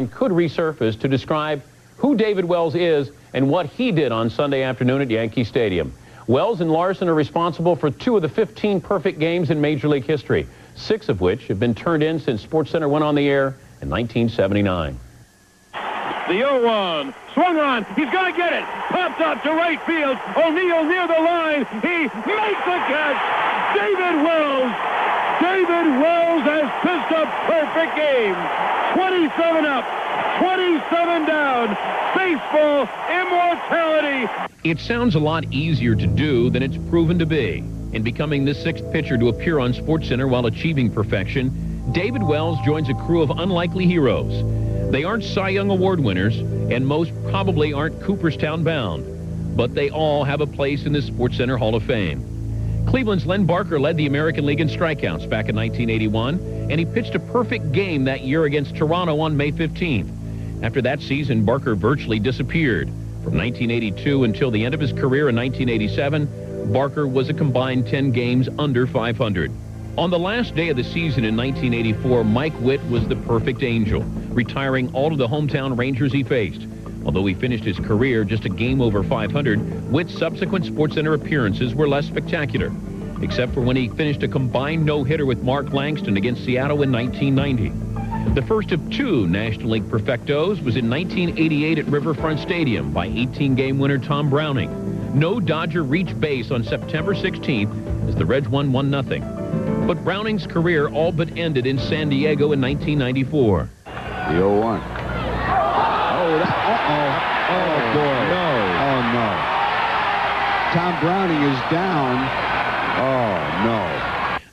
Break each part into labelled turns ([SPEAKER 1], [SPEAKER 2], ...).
[SPEAKER 1] could resurface to describe who David Wells is and what he did on Sunday afternoon at Yankee Stadium. Wells and Larson are responsible for 2 of the 15 perfect games in Major League history, 6 of which have been turned in since SportsCenter went on the air in 1979.
[SPEAKER 2] The 0-1, swung on, he's going to get it, popped up to right field, O'Neill near the line, he makes the catch, David Wells has pitched a perfect game, 27 up, 27 down, baseball immortality.
[SPEAKER 1] It sounds a lot easier to do than it's proven to be. In becoming the 6th pitcher to appear on SportsCenter while achieving perfection, David Wells joins a crew of unlikely heroes. They aren't Cy Young Award winners, and most probably aren't Cooperstown bound, but they all have a place in the SportsCenter Hall of Fame. Cleveland's Len Barker led the American League in strikeouts back in 1981, and he pitched a perfect game that year against Toronto on May 15th. After that season, Barker virtually disappeared. From 1982 until the end of his career in 1987, Barker was a combined 10 games under 500. On the last day of the season in 1984, Mike Witt was the perfect angel, retiring all of the hometown Rangers he faced. Although he finished his career just a game over 500, Witt's subsequent SportsCenter appearances were less spectacular, except for when he finished a combined no-hitter with Mark Langston against Seattle in 1990. The first of 2 National League perfectos was in 1988 at Riverfront Stadium by 18-game winner Tom Browning. No Dodger reached base on September 16th as the Reds won 1-0. But Browning's career all but ended in San Diego in 1994.
[SPEAKER 3] The 0-1. Oh, boy. No. Oh, no. Tom Browning is down. Oh, no.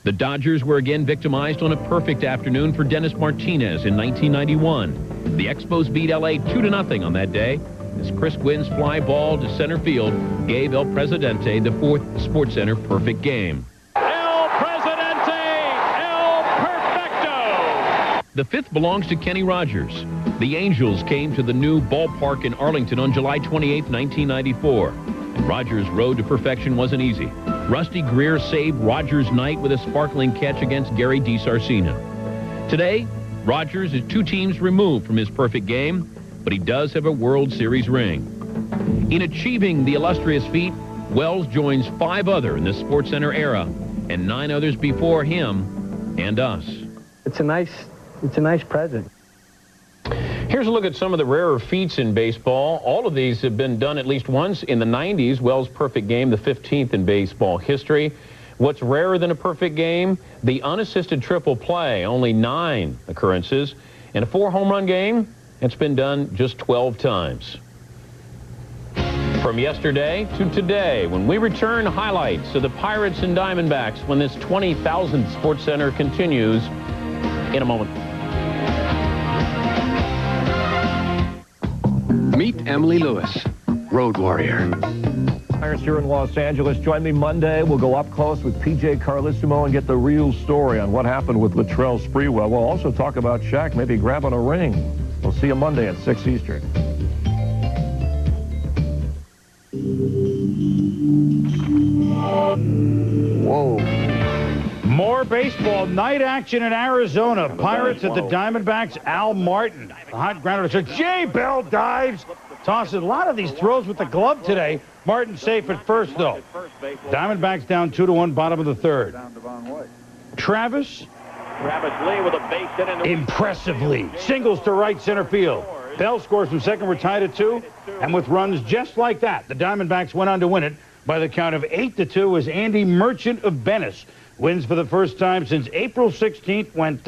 [SPEAKER 1] The Dodgers were again victimized on a perfect afternoon for Dennis Martinez in 1991. The Expos beat L.A. 2-0 on that day as Chris Gwynn's fly ball to center field gave El Presidente the 4th SportsCenter perfect game. The 5th belongs to Kenny Rogers. The Angels came to the new ballpark in Arlington on July 28, 1994. And Rogers' road to perfection wasn't easy. Rusty Greer saved Rogers' night with a sparkling catch against Gary DiSarcina. Today, Rogers is 2 teams removed from his perfect game, but he does have a World Series ring. In achieving the illustrious feat, Wells joins 5 other in the SportsCenter era and 9 others before him and us.
[SPEAKER 4] It's a nice present.
[SPEAKER 1] Here's a look at some of the rarer feats in baseball. All of these have been done at least once in the 90s. Wells' perfect game, the 15th in baseball history. What's rarer than a perfect game? The unassisted triple play, only 9 occurrences. And a 4-home-run game, it's been done just 12 times. From yesterday to today, when we return, highlights of the Pirates and Diamondbacks when this 20,000th SportsCenter continues in a moment.
[SPEAKER 5] Meet Emily Lewis, road warrior.
[SPEAKER 6] Pirates here in Los Angeles. Join me Monday. We'll go up close with P.J. Carlesimo and get the real story on what happened with Latrell Sprewell. We'll also talk about Shaq maybe grabbing a ring. We'll see you Monday at 6 Eastern.
[SPEAKER 3] Whoa.
[SPEAKER 7] More baseball. Night action in Arizona. Pirates at the Diamondbacks. Al Martin. The hot grounder. So Jay Bell dives. Tosses a lot of these throws with the glove today. Martin safe at first, though. Diamondbacks down 2-1, bottom of the 3rd. Travis
[SPEAKER 2] Lee with a base hit into
[SPEAKER 7] impressively singles to right center field. Bell scores from second. We're tied at 2. And with runs just like that, the Diamondbacks went on to win it by the count of 8-2 as Andy Merchant of Venice wins for the first time since April 16th. Went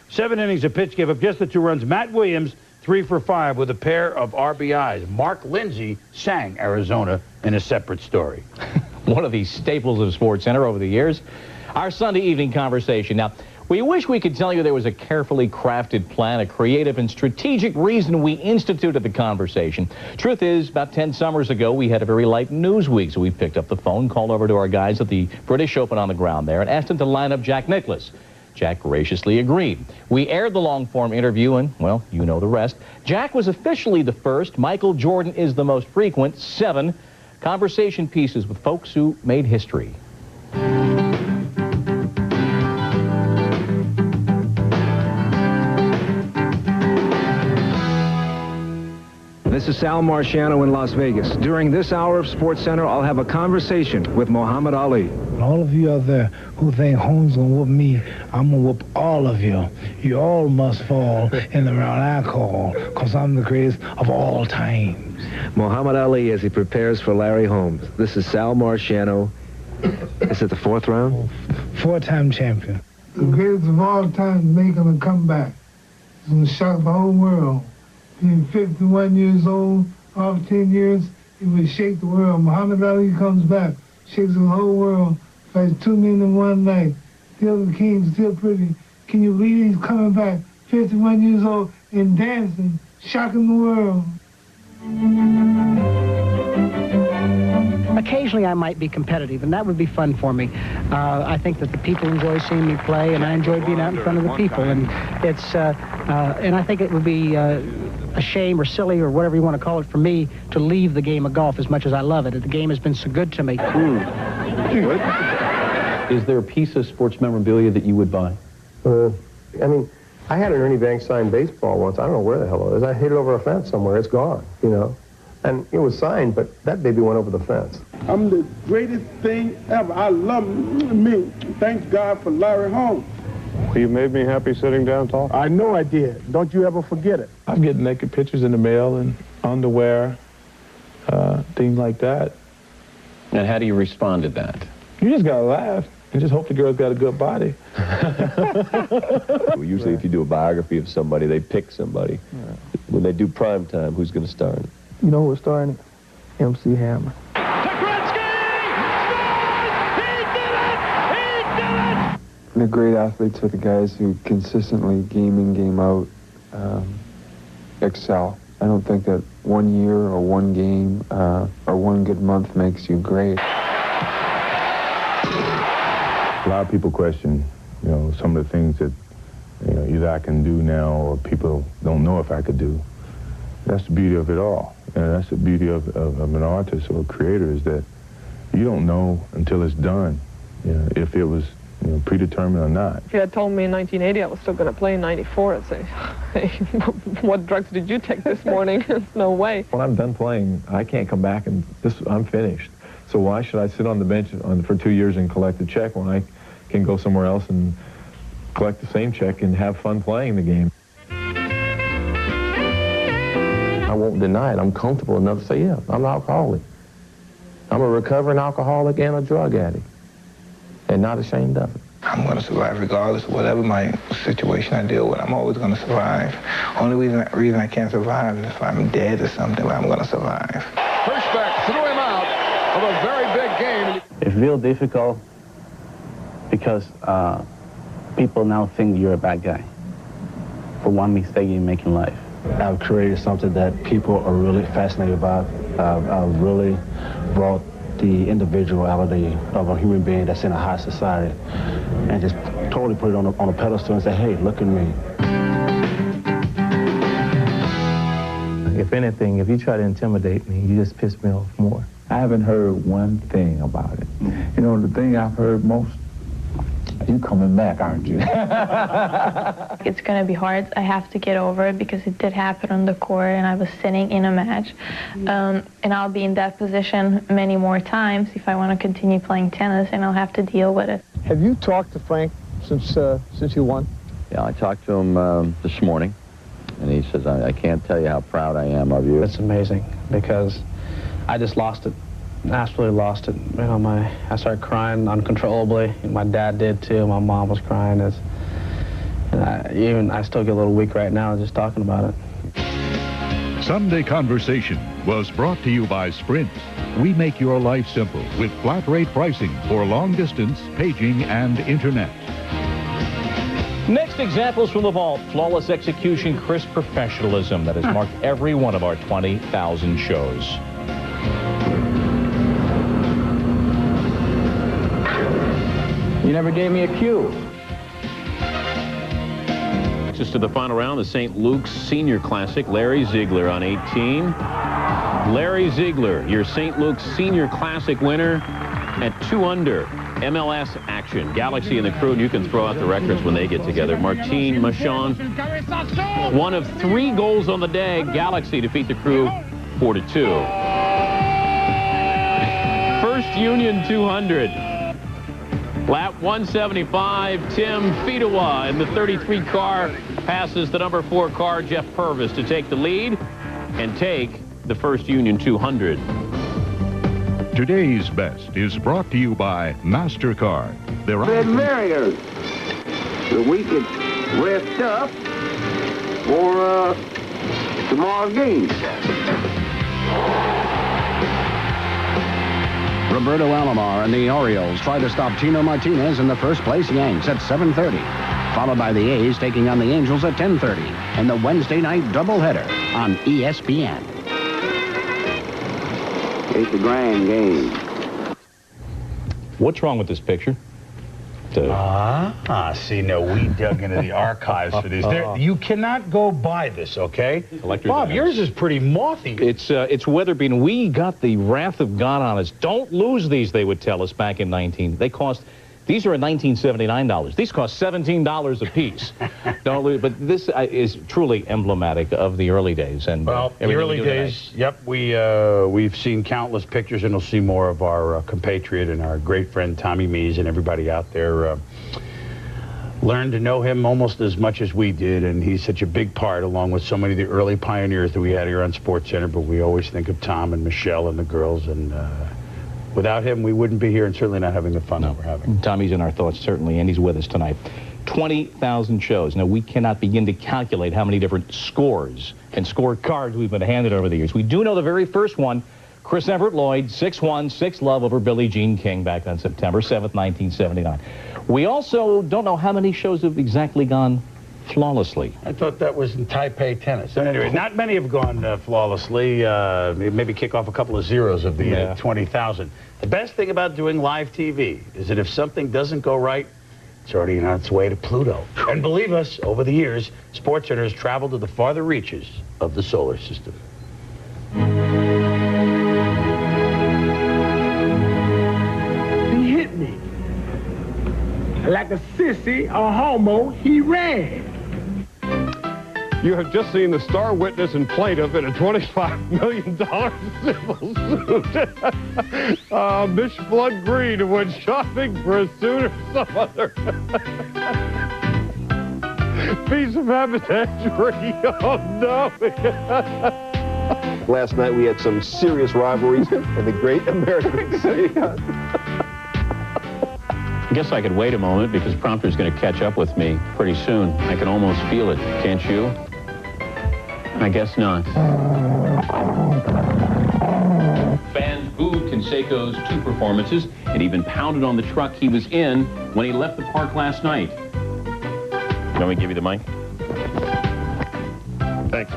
[SPEAKER 7] 7 innings of pitch, gave up just the 2 runs. Matt Williams, 3 for 5 with a pair of RBIs. Mark Lindsay sang Arizona in a separate story.
[SPEAKER 8] One of these staples of SportsCenter over the years. Our Sunday evening conversation. Now, we wish we could tell you there was a carefully crafted plan, a creative and strategic reason we instituted the conversation. Truth is, about 10 summers ago, we had a very light news week, so we picked up the phone, called over to our guys at the British Open on the ground there, and asked them to line up Jack Nicklaus. Jack graciously agreed. We aired the long-form interview, and, well, you know the rest. Jack was officially the first. Michael Jordan is the most frequent. 7 conversation pieces with folks who made history.
[SPEAKER 9] This is Sal Marciano in Las Vegas. During this hour of SportsCenter, I'll have a conversation with Muhammad Ali.
[SPEAKER 10] All of you out there who think Holmes gonna whoop me, I'm gonna whoop all of you. You all must fall in the round I call, because I'm the greatest of all time.
[SPEAKER 9] Muhammad Ali as he prepares for Larry Holmes. This is Sal Marciano. Is it the fourth round?
[SPEAKER 10] Four-time champion. The greatest of all time making a comeback. It's gonna shock the whole world. Being 51 years old, after 10 years, it would shake the world. Muhammad Ali comes back, shakes the whole world, fights 2 men in one night. Still the king, still pretty. Can you believe he's coming back, 51 years old, and dancing, shocking the world?
[SPEAKER 11] Occasionally I might be competitive, and that would be fun for me. I think that the people enjoy seeing me play, and I enjoy being out in front of the people. And it's, and I think it would be a shame or silly or whatever you want to call it for me to leave the game of golf as much as I love it. The game has been so good to me.
[SPEAKER 12] Is there a piece of sports memorabilia that you would buy?
[SPEAKER 13] I mean, I had an Ernie Banks signed baseball once. I don't know where the hell it is. I hit it over a fence somewhere. It's gone, you know. And it was signed, but that baby went over the fence.
[SPEAKER 14] I'm the greatest thing ever. I love me. Thank God for Larry Holmes.
[SPEAKER 15] Well, you made me happy sitting down talking.
[SPEAKER 14] I know I did. Don't you ever forget it.
[SPEAKER 15] I'm getting naked pictures in the mail and underwear, things like that.
[SPEAKER 12] And how do you respond to that?
[SPEAKER 15] You just gotta laugh and just hope the girl's got a good body.
[SPEAKER 16] Well, usually if you do a biography of somebody, they pick somebody. Yeah. When they do prime time, who's gonna star in it?
[SPEAKER 14] You know who's starring it? MC Hammer.
[SPEAKER 17] The great athletes are the guys who consistently, game in, game out, excel. I don't think that 1 year or one game or one good month makes you great.
[SPEAKER 15] A lot of people question, you know, some of the things that, you know, either I can do now or people don't know if I could do. That's the beauty of it all. And that's the beauty of an artist or a creator, is that you don't know until it's done, you know, if it was, you know, predetermined or not.
[SPEAKER 18] If you had told me in 1980 I was still going to play in 94, I'd say, hey, what drugs did you take this morning? No way.
[SPEAKER 19] When I'm done playing, I can't come back and I'm finished. So why should I sit on the bench for 2 years and collect a check when I can go somewhere else and collect the same check and have fun playing the game?
[SPEAKER 13] I won't deny it. I'm comfortable enough to say, yeah, I'm an alcoholic. I'm a recovering alcoholic and a drug addict, and not ashamed of it.
[SPEAKER 20] I'm going to survive regardless of whatever my situation I deal with. I'm always going to survive. Only reason I can't survive is if I'm dead or something, but I'm going to survive.
[SPEAKER 21] Hirschbeck threw him out of a very big game.
[SPEAKER 22] It's real difficult because people now think you're a bad guy for one mistake you make in life.
[SPEAKER 23] I've created something that people are really fascinated about. I've really brought the individuality of a human being that's in a high society and just totally put it on a pedestal and say, hey, look at me.
[SPEAKER 24] If anything, if you try to intimidate me, you just piss me off more. I haven't heard one thing about it. You know, the thing I've heard most, you coming back, aren't you?
[SPEAKER 25] It's going to be hard. I have to get over it because it did happen on the court and I was sitting in a match. And I'll be in that position many more times if I want to continue playing tennis, and I'll have to deal with it.
[SPEAKER 14] Have you talked to Frank since you won?
[SPEAKER 26] Yeah, I talked to him this morning, and he says, I can't tell you how proud I am of you.
[SPEAKER 22] It's amazing because I just lost it. Absolutely lost it. You know, I started crying uncontrollably. My dad did too. My mom was crying. And I still get a little weak right now just talking about it.
[SPEAKER 27] Sunday Conversation was brought to you by Sprint. We make your life simple with flat rate pricing for long distance, paging, and internet.
[SPEAKER 8] Next, examples from the vault. Flawless execution, crisp professionalism that has marked every one of our 20,000 shows.
[SPEAKER 24] You never gave me a cue.
[SPEAKER 1] Just to the final round, the St. Luke's Senior Classic. Larry Ziegler on 18. Larry Ziegler, your St. Luke's Senior Classic winner at 2 under. MLS action. Galaxy and the crew, and you can throw out the records when they get together. Martine Machon, one of 3 goals on the day. Galaxy defeat the crew 4-2. First Union 200. Lap 175, Tim Fedewa in the 33 car passes the number 4 car, Jeff Purvis, to take the lead and take the First Union 200.
[SPEAKER 27] Today's Best is brought to you by MasterCard. They're
[SPEAKER 2] barriers that we could rest up for tomorrow's game.
[SPEAKER 3] Roberto Alomar and the Orioles try to stop Tino Martinez in the first-place Yanks at 7:30, followed by the A's taking on the Angels at 10:30 in the Wednesday night doubleheader on ESPN.
[SPEAKER 2] It's a grand game.
[SPEAKER 8] What's wrong with this picture?
[SPEAKER 4] See, no, we dug into the archives for these. You cannot go by this, okay? Bob, yours is pretty mothy.
[SPEAKER 8] It's weather-beaten. We got the wrath of God on us. Don't lose these, they would tell us back in 19. These are at $1979. These cost $17 a piece. Don't lose. But this is truly emblematic of the early days. And
[SPEAKER 4] well, the early days. Yep, we've seen countless pictures, and we'll see more of our compatriot and our great friend Tommy Mees and everybody out there. Learned to know him almost as much as we did, and he's such a big part, along with so many of the early pioneers that we had here on SportsCenter. But we always think of Tom and Michelle and the girls, and without him, we wouldn't be here, and certainly not having the fun that we're having.
[SPEAKER 8] Tommy's in our thoughts, certainly, and he's with us tonight. 20,000 shows. Now, we cannot begin to calculate how many different scores and scorecards we've been handed over the years. We do know the very first one, Chris Everett Lloyd, 6-1, 6-love over Billie Jean King back on September 7th, 1979. We also don't know how many shows have exactly gone flawlessly.
[SPEAKER 4] I thought that was in Taipei tennis. Anyway, not many have gone flawlessly. Maybe kick off a couple of zeros of the 20,000. The best thing about doing live TV is that if something doesn't go right, it's already on its way to Pluto. And believe us, over the years, SportsCenter has traveled to the farther reaches of the solar system.
[SPEAKER 14] He hit me. Like a sissy, a homo, he ran.
[SPEAKER 5] You have just seen the star witness and plaintiff in a $25 million civil suit. Miss Blood Green went shopping for a suit or some other piece of haberdashery. Oh, no.
[SPEAKER 16] Last night we had some serious rivalries in the great American city.
[SPEAKER 1] I guess I could wait a moment because Prompter's going to catch up with me pretty soon. I can almost feel it, can't you? I guess not. Fans booed Canseco's 2 performances and even pounded on the truck he was in when he left the park last night. Let me give you the mic.
[SPEAKER 5] Thanks.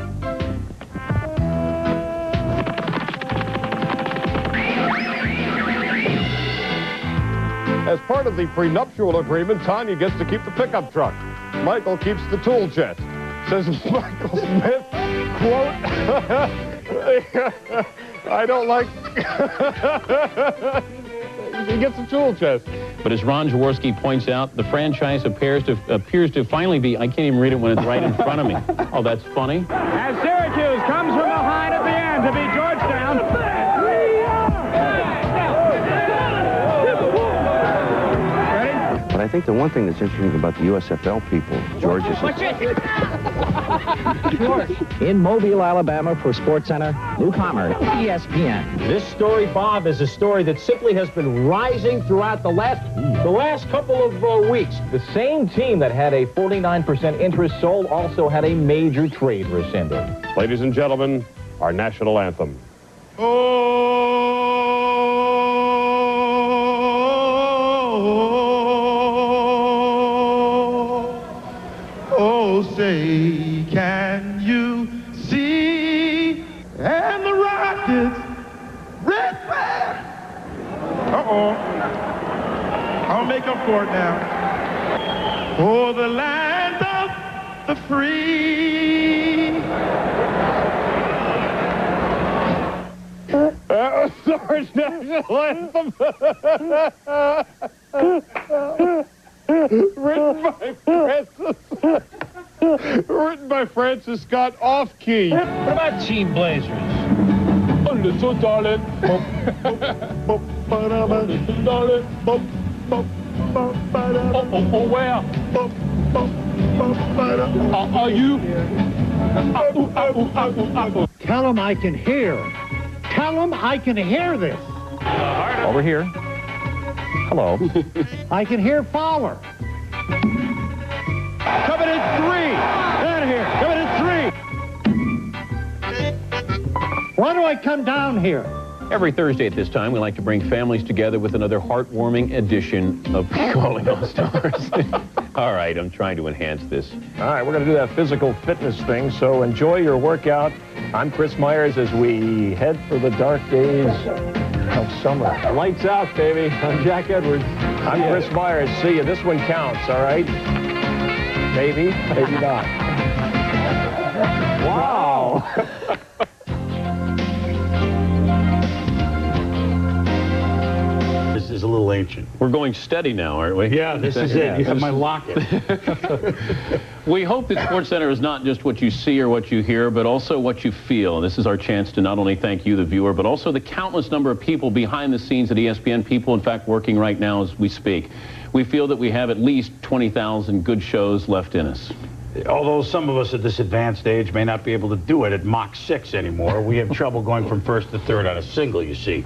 [SPEAKER 5] As part of the prenuptial agreement, Tanya gets to keep the pickup truck. Michael keeps the tool chest. Says Michael Smith, quote, I don't like... He gets a tool chest.
[SPEAKER 1] But as Ron Jaworski points out, the franchise appears to finally be... I can't even read it when it's right in front of me. Oh, that's funny.
[SPEAKER 14] As Syracuse comes from behind at the end to beat Georgetown.
[SPEAKER 3] But I think the one thing that's interesting about the USFL people, George, is... In Mobile, Alabama, for SportsCenter, Luke Hammer, ESPN.
[SPEAKER 8] This story, Bob, is a story that simply has been rising throughout the last couple of weeks. The same team that had a 49% interest sold also had a major trade rescinded.
[SPEAKER 5] Ladies and gentlemen, our national anthem.
[SPEAKER 14] Oh, say, can you see? And the Rockets, red flag. Uh-oh. I'll make up for it now. For the land of the free.
[SPEAKER 5] Sorry, national anthem. Written by Francis. Written by Francis Scott, off key.
[SPEAKER 6] What about Team Blazers?
[SPEAKER 5] A little darling.
[SPEAKER 6] Where? Are you?
[SPEAKER 7] Tell him I can hear. Tell him I can hear this.
[SPEAKER 8] Over here. Hello.
[SPEAKER 7] I can hear Fowler.
[SPEAKER 5] Coming in 3. Out of here. Coming in 3.
[SPEAKER 7] Why do I come down here?
[SPEAKER 1] Every Thursday at this time, we like to bring families together with another heartwarming edition of Calling All Stars. All right, I'm trying to enhance this.
[SPEAKER 5] All right, we're going to do that physical fitness thing, so enjoy your workout. I'm Chris Myers as we head for the dark days of summer. Lights out, baby. I'm Jack Edwards. I'm Chris Myers. See you. This one counts, all right? Maybe, maybe not. Wow.
[SPEAKER 4] This is a little ancient.
[SPEAKER 1] We're going steady now, aren't we?
[SPEAKER 4] Yeah, this is it. You have my locket.
[SPEAKER 1] We hope that SportsCenter is not just what you see or what you hear, but also what you feel. This is our chance to not only thank you, the viewer, but also the countless number of people behind the scenes at ESPN, people, in fact, working right now as we speak. We feel that we have at least 20,000 good shows left in us.
[SPEAKER 4] Although some of us at this advanced age may not be able to do it at Mach 6 anymore, we have trouble going from first to third on a single, you see.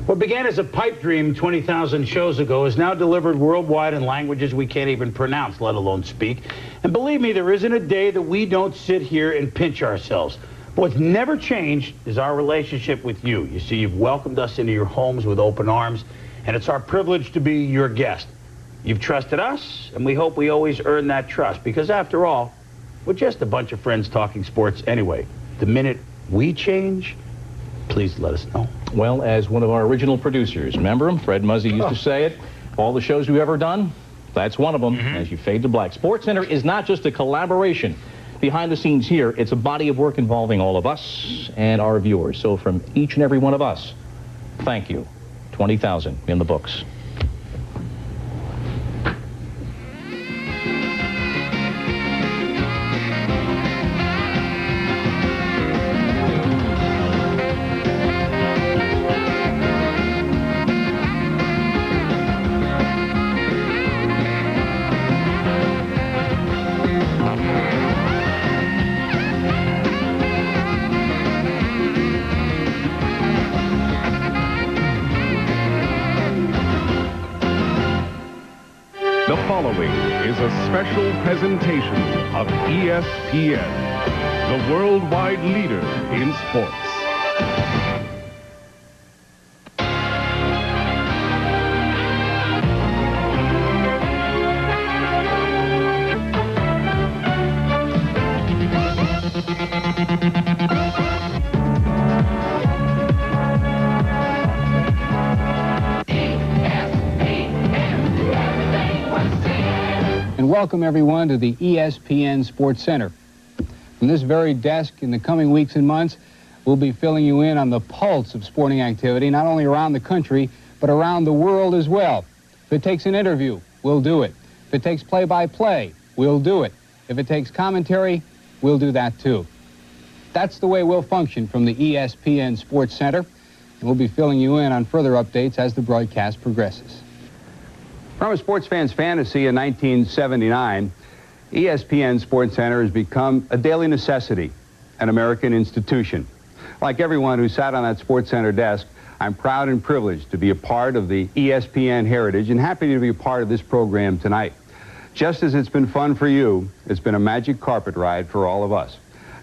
[SPEAKER 4] What began as a pipe dream 20,000 shows ago is now delivered worldwide in languages we can't even pronounce, let alone speak. And believe me, there isn't a day that we don't sit here and pinch ourselves. But what's never changed is our relationship with you. You see, you've welcomed us into your homes with open arms, and it's our privilege to be your guest. You've trusted us, and we hope we always earn that trust, because after all, we're just a bunch of friends talking sports anyway. The minute we change, please let us know.
[SPEAKER 8] Well, as one of our original producers, remember him? Fred Muzzy used to say it. All the shows we've ever done, that's one of them, as you fade to black. SportsCenter is not just a collaboration. Behind the scenes here, it's a body of work involving all of us and our viewers. So from each and every one of us, thank you. 20,000 in the books.
[SPEAKER 27] The following is a special presentation of ESPN, the worldwide leader in sports.
[SPEAKER 9] And welcome everyone to the ESPN Sportscenter. From this very desk, in the coming weeks and months, we'll be filling you in on the pulse of sporting activity, not only around the country, but around the world as well. If it takes an interview, we'll do it. If it takes play-by-play, we'll do it. If it takes commentary, we'll do that too. That's the way we'll function from the ESPN Sportscenter, and we'll be filling you in on further updates as the broadcast progresses.
[SPEAKER 10] From a sports fan's fantasy in 1979, ESPN SportsCenter has become a daily necessity, an American institution. Like everyone who sat on that SportsCenter desk, I'm proud and privileged to be a part of the ESPN heritage and happy to be a part of this program tonight. Just as it's been fun for you, it's been a magic carpet ride for all of us.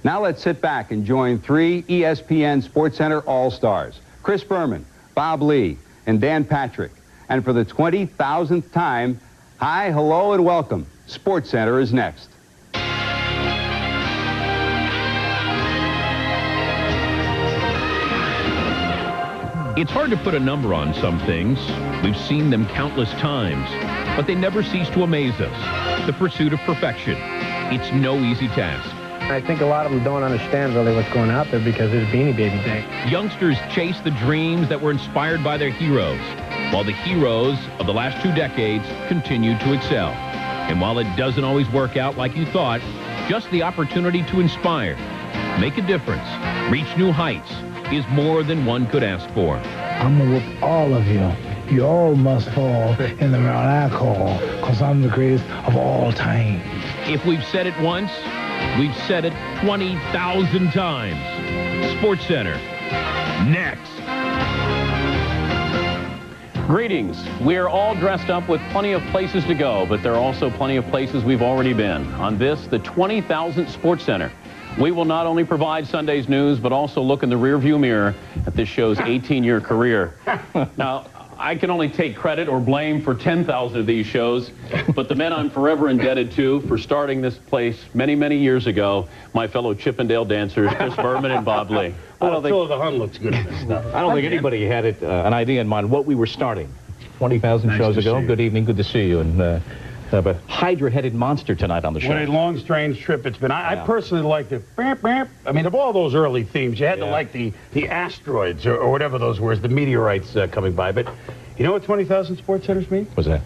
[SPEAKER 10] Now let's sit back and join 3 ESPN SportsCenter All-Stars, Chris Berman, Bob Lee, and Dan Patrick. And for the 20,000th time, hi, hello, and welcome. SportsCenter is next.
[SPEAKER 1] It's hard to put a number on some things. We've seen them countless times, but they never cease to amaze us. The pursuit of perfection. It's no easy task.
[SPEAKER 22] I think a lot of them don't understand really what's going out there because it's Beanie Baby Day.
[SPEAKER 1] Youngsters chase the dreams that were inspired by their heroes, while the heroes of the last 2 decades continue to excel. And while it doesn't always work out like you thought, just the opportunity to inspire, make a difference, reach new heights is more than one could ask for.
[SPEAKER 11] I'm going to whoop all of you. You all must fall in the round I call, because I'm the greatest of all time.
[SPEAKER 1] If we've said it once, we've said it 20,000 times. SportsCenter, next.
[SPEAKER 12] Greetings. We're all dressed up with plenty of places to go, but there are also plenty of places we've already been. On this, the 20,000th SportsCenter. We will not only provide Sunday's news, but also look in the rearview mirror at this show's 18-year career. Now, I can only take credit or blame for 10,000 of these shows, but the men I'm forever indebted to for starting this place many, many years ago, my fellow Chippendale dancers, Chris Berman and Bob Lee.
[SPEAKER 4] Well, Phil the Hun looks good at this stuff.
[SPEAKER 8] I don't think anybody had an idea in mind what we were starting 20,000 shows ago. Good evening, good to see you. And have a hydra-headed monster tonight on the show.
[SPEAKER 4] What a long, strange trip it's been. I personally liked it. I mean, of all those early themes, you had to like the asteroids or whatever those were, the meteorites coming by. But you know what 20,000 SportsCenters mean?
[SPEAKER 8] What's that?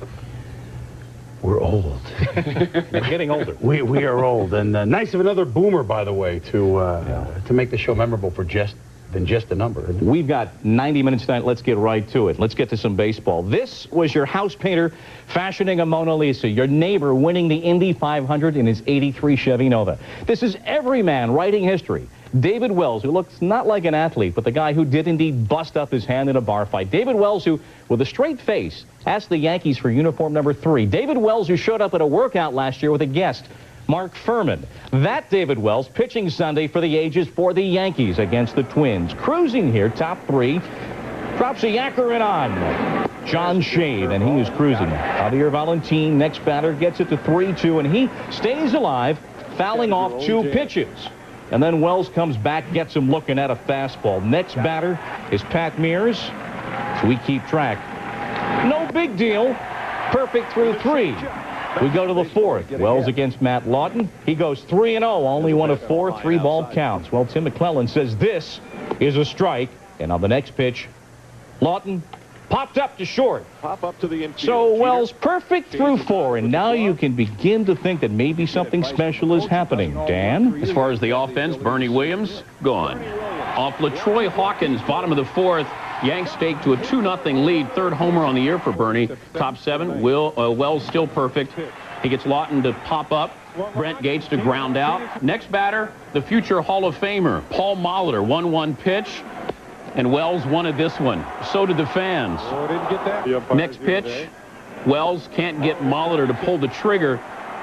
[SPEAKER 4] We're old.
[SPEAKER 8] We're getting older.
[SPEAKER 4] We are old. And nice of another boomer, by the way, to make the show memorable for just a number.
[SPEAKER 8] We've got 90 minutes tonight. Let's get right to it. Let's get to some baseball. This was your house painter fashioning a Mona Lisa, your neighbor winning the Indy 500 in his '83 Chevy Nova. This is every man writing history. David Wells, who looks not like an athlete, but the guy who did indeed bust up his hand in a bar fight. David Wells, who, with a straight face, asked the Yankees for uniform number 3. David Wells, who showed up at a workout last year with a guest, Mark Furman. That David Wells pitching Sunday for the ages for the Yankees against the Twins. Cruising here, top 3. Drops a yacker in on John Shade, and he is cruising. Javier Valentin, next batter, gets it to 3-2, and he stays alive, fouling off 2 pitches. And then Wells comes back, gets him looking at a fastball. Next batter is Pat Mears, so we keep track. No big deal. Perfect through 3. We go to the 4th. Wells against Matt Lawton. He goes 3-0, only 1 of 4, 3-ball counts. Well, Tim McClellan says this is a strike. And on the next pitch, Lawton popped up to short.
[SPEAKER 5] Pop up to the infield.
[SPEAKER 8] So Wells perfect through 4, and now you can begin to think that maybe something special is happening. Dan?
[SPEAKER 12] As far as the offense, Bernie Williams, gone. Off LaTroy Hawkins, bottom of the 4th. Yanks stake to a 2-0 lead. 3rd homer on the year for Bernie. Top 7. Wells still perfect. He gets Lawton to pop up. Brent Gates to ground out. Next batter, the future Hall of Famer, Paul Molitor. 1-1 pitch. And Wells wanted this one. So did the fans. Next pitch, Wells can't get Molitor to pull the trigger.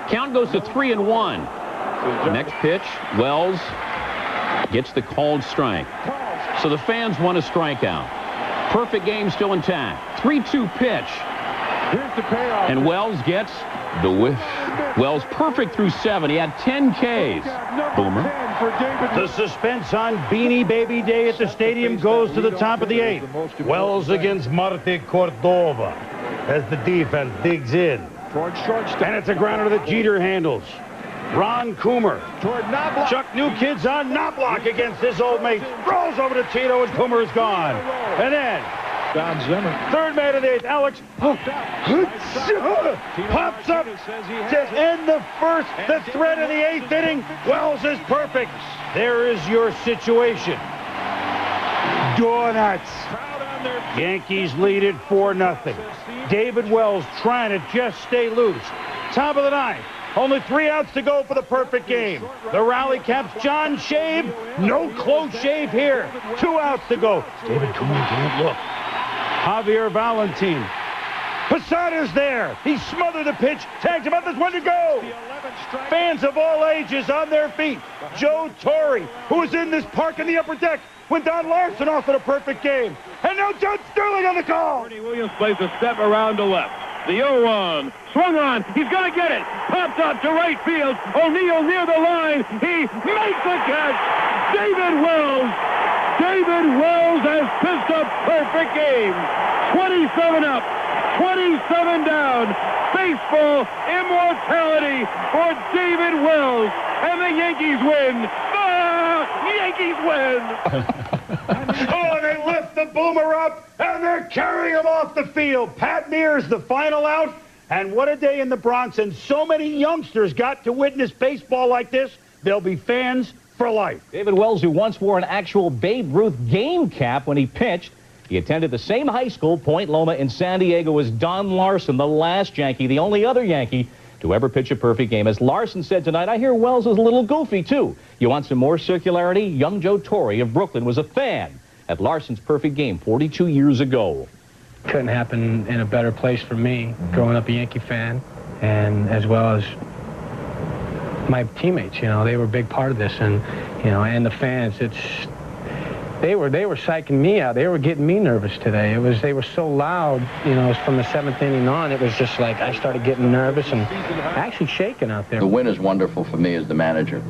[SPEAKER 12] Count goes to 3-1. Next pitch, Wells gets the called strike. So the fans want a strikeout. Perfect game still intact. 3-2 pitch. And Wells gets the whiff. Wells perfect through 7. He had 10 Ks. Boomer.
[SPEAKER 4] The suspense on Beanie Baby Day at the stadium goes to the top of the 8th. Wells against Marte Cordova as the defense digs in. And it's a grounder that Jeter handles. Ron Coomer. Chuck Newkid's on Knobloch against his old mate. Rolls over to Tito, and Coomer is gone. And then
[SPEAKER 5] Don Zimmer.
[SPEAKER 4] 3rd man of the 8th, Alex pops up to end the threat of the 8th inning. Wells is perfect. There is your situation. Donuts. Yankees lead it 4-0. David Wells trying to just stay loose. Top of the 9th. Only 3 outs to go for the perfect game. The rally caps John Shave. No close shave here. 2 outs to go. David Coon can't look. Javier Valentin. Posada's there. He smothered the pitch. Tags him up. There's 1 to go. Fans of all ages on their feet. Joe Torre, who was in this park in the upper deck when Don Larson offered a perfect game. And now John Sterling on the call.
[SPEAKER 6] Bernie Williams plays a step around to left. The 0-1. Swung on. He's going to get it. Popped up to right field. O'Neill near the line. He makes the catch. David Wells. David Wells has pitched a perfect game. 27 up. 27 down. Baseball immortality for David Wells. And the Yankees win. The Yankees win.
[SPEAKER 4] Oh, they lift the boomer up, and they're carrying him off the field. Pat Mears, the final out, And what a day in the Bronx, and so many youngsters got to witness baseball like this. They'll be fans for life.
[SPEAKER 8] David Wells, who once wore an actual Babe Ruth game cap when he pitched. He attended the same high school, Point Loma in San Diego, as Don Larson, the last Yankee, the only other Yankee to ever pitch a perfect game. As Larson said tonight, I hear Wells is a little goofy, too. You want some more circularity? Young Joe Torre of Brooklyn was a fan at Larson's perfect game 42 years ago.
[SPEAKER 22] Couldn't happen in a better place for me, growing up a Yankee fan, and as well as my teammates. You know, they were a big part of this, and you know, and the fans. They were psyching me out. They were getting me nervous today. They were so loud, you know, from the 7th inning on. It was just like I started getting nervous and actually shaking out there.
[SPEAKER 26] The win is wonderful for me as the manager,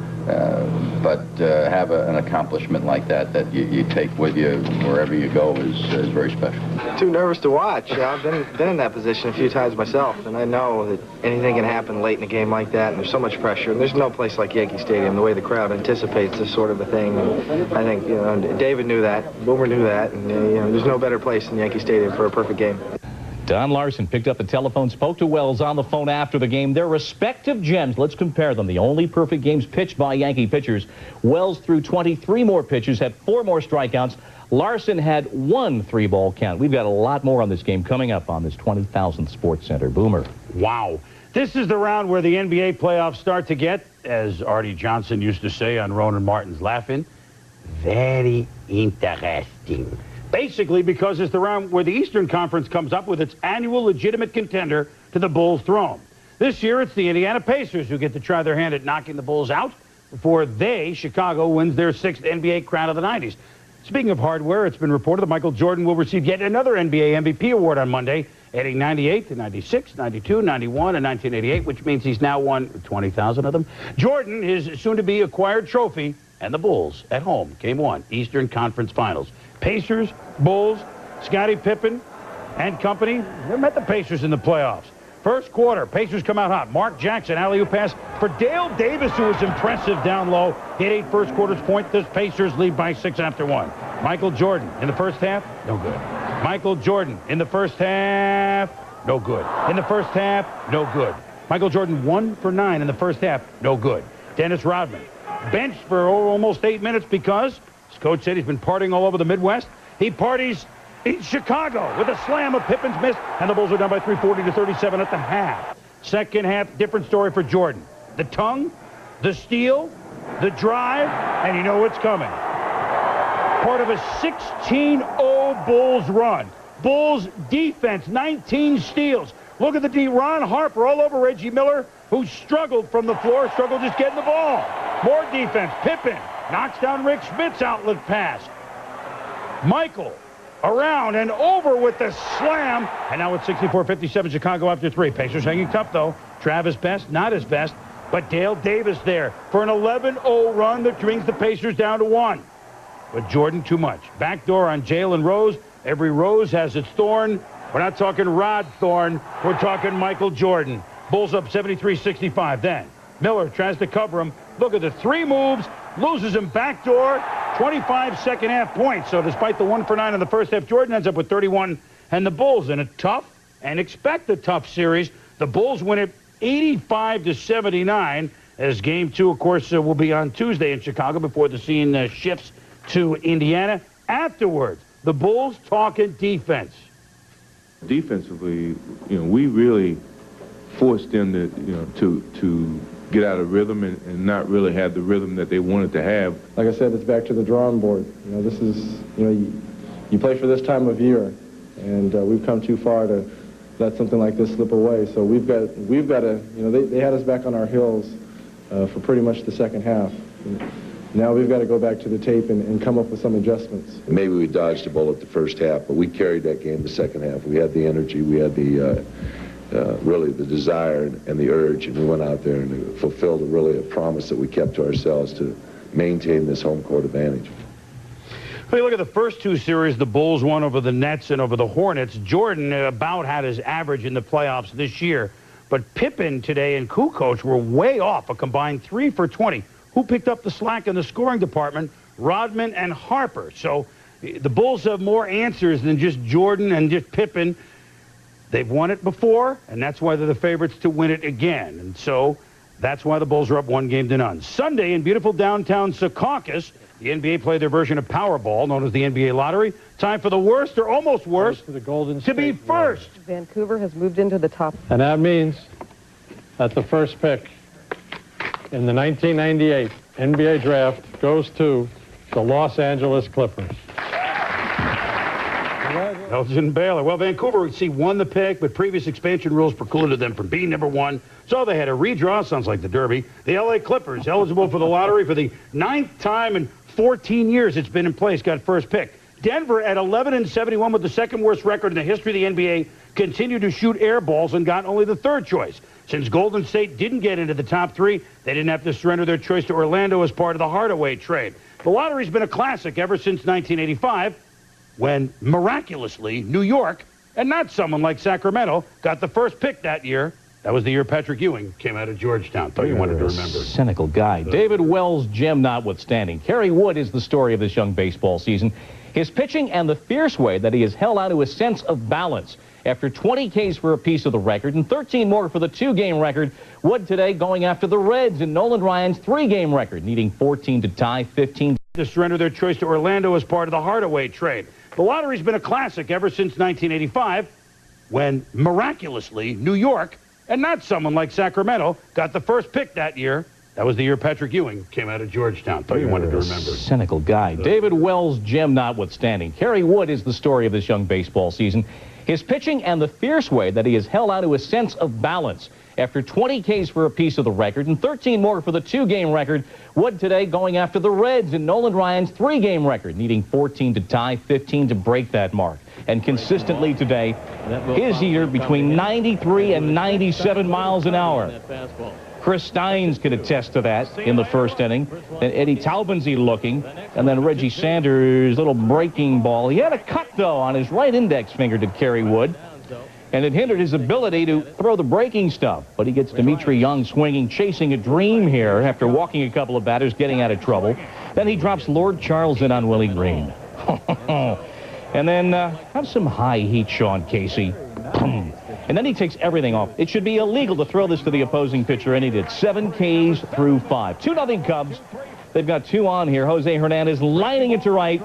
[SPEAKER 26] but have an accomplishment like that you take with you wherever you go is very special.
[SPEAKER 13] Too nervous to watch. I've been in that position a few times myself, and I know that anything can happen late in a game like that, and there's so much pressure. And there's no place like Yankee Stadium, the way the crowd anticipates this sort of a thing. And I think, you know, David knew that, Boomer knew that, and you know, there's no better place than Yankee Stadium for a perfect game.
[SPEAKER 8] Don Larson picked up the telephone, spoke to Wells on the phone after the game. Their respective gems, let's compare them. The only perfect games pitched by Yankee pitchers. Wells threw 23 more pitches, had 4 more strikeouts. Larson had 1 3-ball count. We've got a lot more on this game coming up on this 20,000th Sports Center. Boomer.
[SPEAKER 4] Wow. This is the round where the NBA playoffs start to get, as Artie Johnson used to say on Ronan Martin's Laugh-In, very interesting. Basically because it's the round where the Eastern Conference comes up with its annual legitimate contender to the Bulls' throne. This year, it's the Indiana Pacers who get to try their hand at knocking the Bulls out before Chicago, wins their 6th NBA crown of the 90s. Speaking of hardware, it's been reported that Michael Jordan will receive yet another NBA MVP award on Monday, adding 98 to 96, 92, 91, and 1988, which means he's now won 20,000 of them. Jordan, his soon-to-be acquired trophy, and the Bulls at home, Game 1, Eastern Conference Finals. Pacers, Bulls, Scottie Pippen, and company. They met the Pacers in the playoffs. First quarter, Pacers come out hot. Mark Jackson, alley-oop pass for Dale Davis, who was impressive down low. Hit 8 first quarters point. The Pacers lead by 6 after 1. Michael Jordan in the first half, no good. Michael Jordan in the first half, no good. In the first half, no good. Michael Jordan 1 for 9 in the first half, no good. Dennis Rodman benched for almost 8 minutes because his coach said he's been partying all over the Midwest. He parties in Chicago with a slam of Pippen's miss, and the Bulls are down by 340 to 37 at the half. Second half, different story for Jordan. The tongue, the steal, the drive, and you know what's coming. Part of a 16-0 Bulls run. Bulls defense, 19 steals. Look at the D. Ron Harper all over Reggie Miller, who struggled from the floor, struggled just getting the ball. More defense. Pippen knocks down Rick Schmidt's outlet pass. Michael around and over with the slam. And now it's 64-57 Chicago after 3. Pacers hanging tough, though. Travis Best, not his best. But Dale Davis there for an 11-0 run that brings the Pacers down to 1. But Jordan, too much. Backdoor on Jalen Rose. Every rose has its thorn. We're not talking Rod Thorne. We're talking Michael Jordan. Bulls up 73-65. Then Miller tries to cover him. Look at the 3 moves. Loses him backdoor. 25 second half points. So despite the 1 for 9 in the first half, Jordan ends up with 31. And the Bulls in a tough and expect a tough series. The Bulls win it 85-79. As Game 2, of course, will be on Tuesday in Chicago before the scene shifts to Indiana. Afterwards, the Bulls talking defense.
[SPEAKER 15] Defensively, you know, we really forced them to, you know, to get out of rhythm and not really have the rhythm that they wanted to have.
[SPEAKER 17] Like I said, it's back to the drawing board. You know, this is, you know, you play for this time of year, and we've come too far to let something like this slip away. So we've got to, you know, they had us back on our heels for pretty much the second half. Now we've got to go back to the tape and come up with some adjustments.
[SPEAKER 18] Maybe we dodged a bullet the first half, but we carried that game the second half. We had the energy, we had the really the desire and the urge, and we went out there and fulfilled a promise that we kept to ourselves to maintain this home court advantage.
[SPEAKER 4] Well, you look at the first 2 series, the Bulls won over the Nets and over the Hornets. Jordan about had his average in the playoffs this year, but Pippen today and Kukoc were way off, a combined 3 for 20. Who picked up the slack in the scoring department? Rodman and Harper. So the Bulls have more answers than just Jordan and just Pippen. They've won it before, and that's why they're the favorites to win it again. And so that's why the Bulls are up 1-0. Sunday in beautiful downtown Secaucus, the NBA played their version of Powerball, known as the NBA Lottery. Time for the worst or almost worst to be first.
[SPEAKER 2] Vancouver has moved into the top.
[SPEAKER 5] And that means that the first pick in the 1998 NBA draft goes to the Los Angeles Clippers.
[SPEAKER 4] Elgin Baylor. Well, Vancouver, won the pick, but previous expansion rules precluded them from being number one, so they had a redraw. Sounds like the Derby. The LA Clippers, eligible for the lottery for the 9th time in 14 years it's been in place, got first pick. Denver at 11-71 with the second worst record in the history of the NBA continued to shoot air balls and got only the 3rd choice. Since Golden State didn't get into the top 3, they didn't have to surrender their choice to Orlando as part of the Hardaway trade. The lottery's been a classic ever since 1985, when miraculously New York, and not someone like Sacramento, got the first pick that year. That was the year Patrick Ewing came out of Georgetown. Thought you wanted to remember.
[SPEAKER 8] Cynical guy. David Wells' gem notwithstanding. Kerry Wood is the story of this young baseball season. His pitching and the fierce way that he has held on to a sense of balance. After 20 Ks for a piece of the record and 13 more for the 2-game record, Wood today going after the Reds in Nolan Ryan's 3-game record, needing 14 to tie, 15
[SPEAKER 4] to surrender their choice to Orlando as part of the Hardaway trade. The lottery's been a classic ever since 1985, when miraculously New York, and not someone like Sacramento, got the first pick that year. That was the year Patrick Ewing came out of Georgetown. Thought you wanted to remember.
[SPEAKER 8] Cynical guy. David Wells' gem notwithstanding. Kerry Wood is the story of this young baseball season. His pitching and the fierce way that he has held on to a sense of balance. After 20 Ks for a piece of the record and 13 more for the 2-game record, Wood today going after the Reds in Nolan Ryan's 3-game record, needing 14 to tie, 15 to break that mark. And consistently today, his heater between 93 and 97 miles an hour. Chris Steins could attest to that in the first inning. Then Eddie Taubensee looking, and then Reggie Sanders' little breaking ball. He had a cut, though, on his right index finger to Kerry Wood, and it hindered his ability to throw the breaking stuff. But he gets Dimitri Young swinging, chasing a dream here after walking a couple of batters, getting out of trouble. Then he drops Lord Charles in on Willie Green. And then have some high heat, Sean Casey. And then he takes everything off. It should be illegal to throw this to the opposing pitcher, and he did. 7 Ks through 5. 2-0 Cubs. They've got 2 on here. Jose Hernandez lining it to right.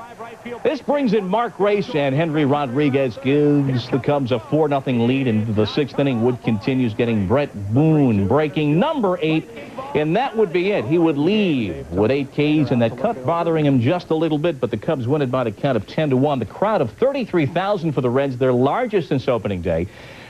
[SPEAKER 8] This brings in Mark Race, and Henry Rodriguez gives the Cubs a 4-0 lead into the 6th inning. Wood continues getting Brett Boone breaking number 8, and that would be it. He would leave with 8 Ks, and that cut bothering him just a little bit, but the Cubs win it by the count of 10-1. The crowd of 33,000 for the Reds, their largest since opening day.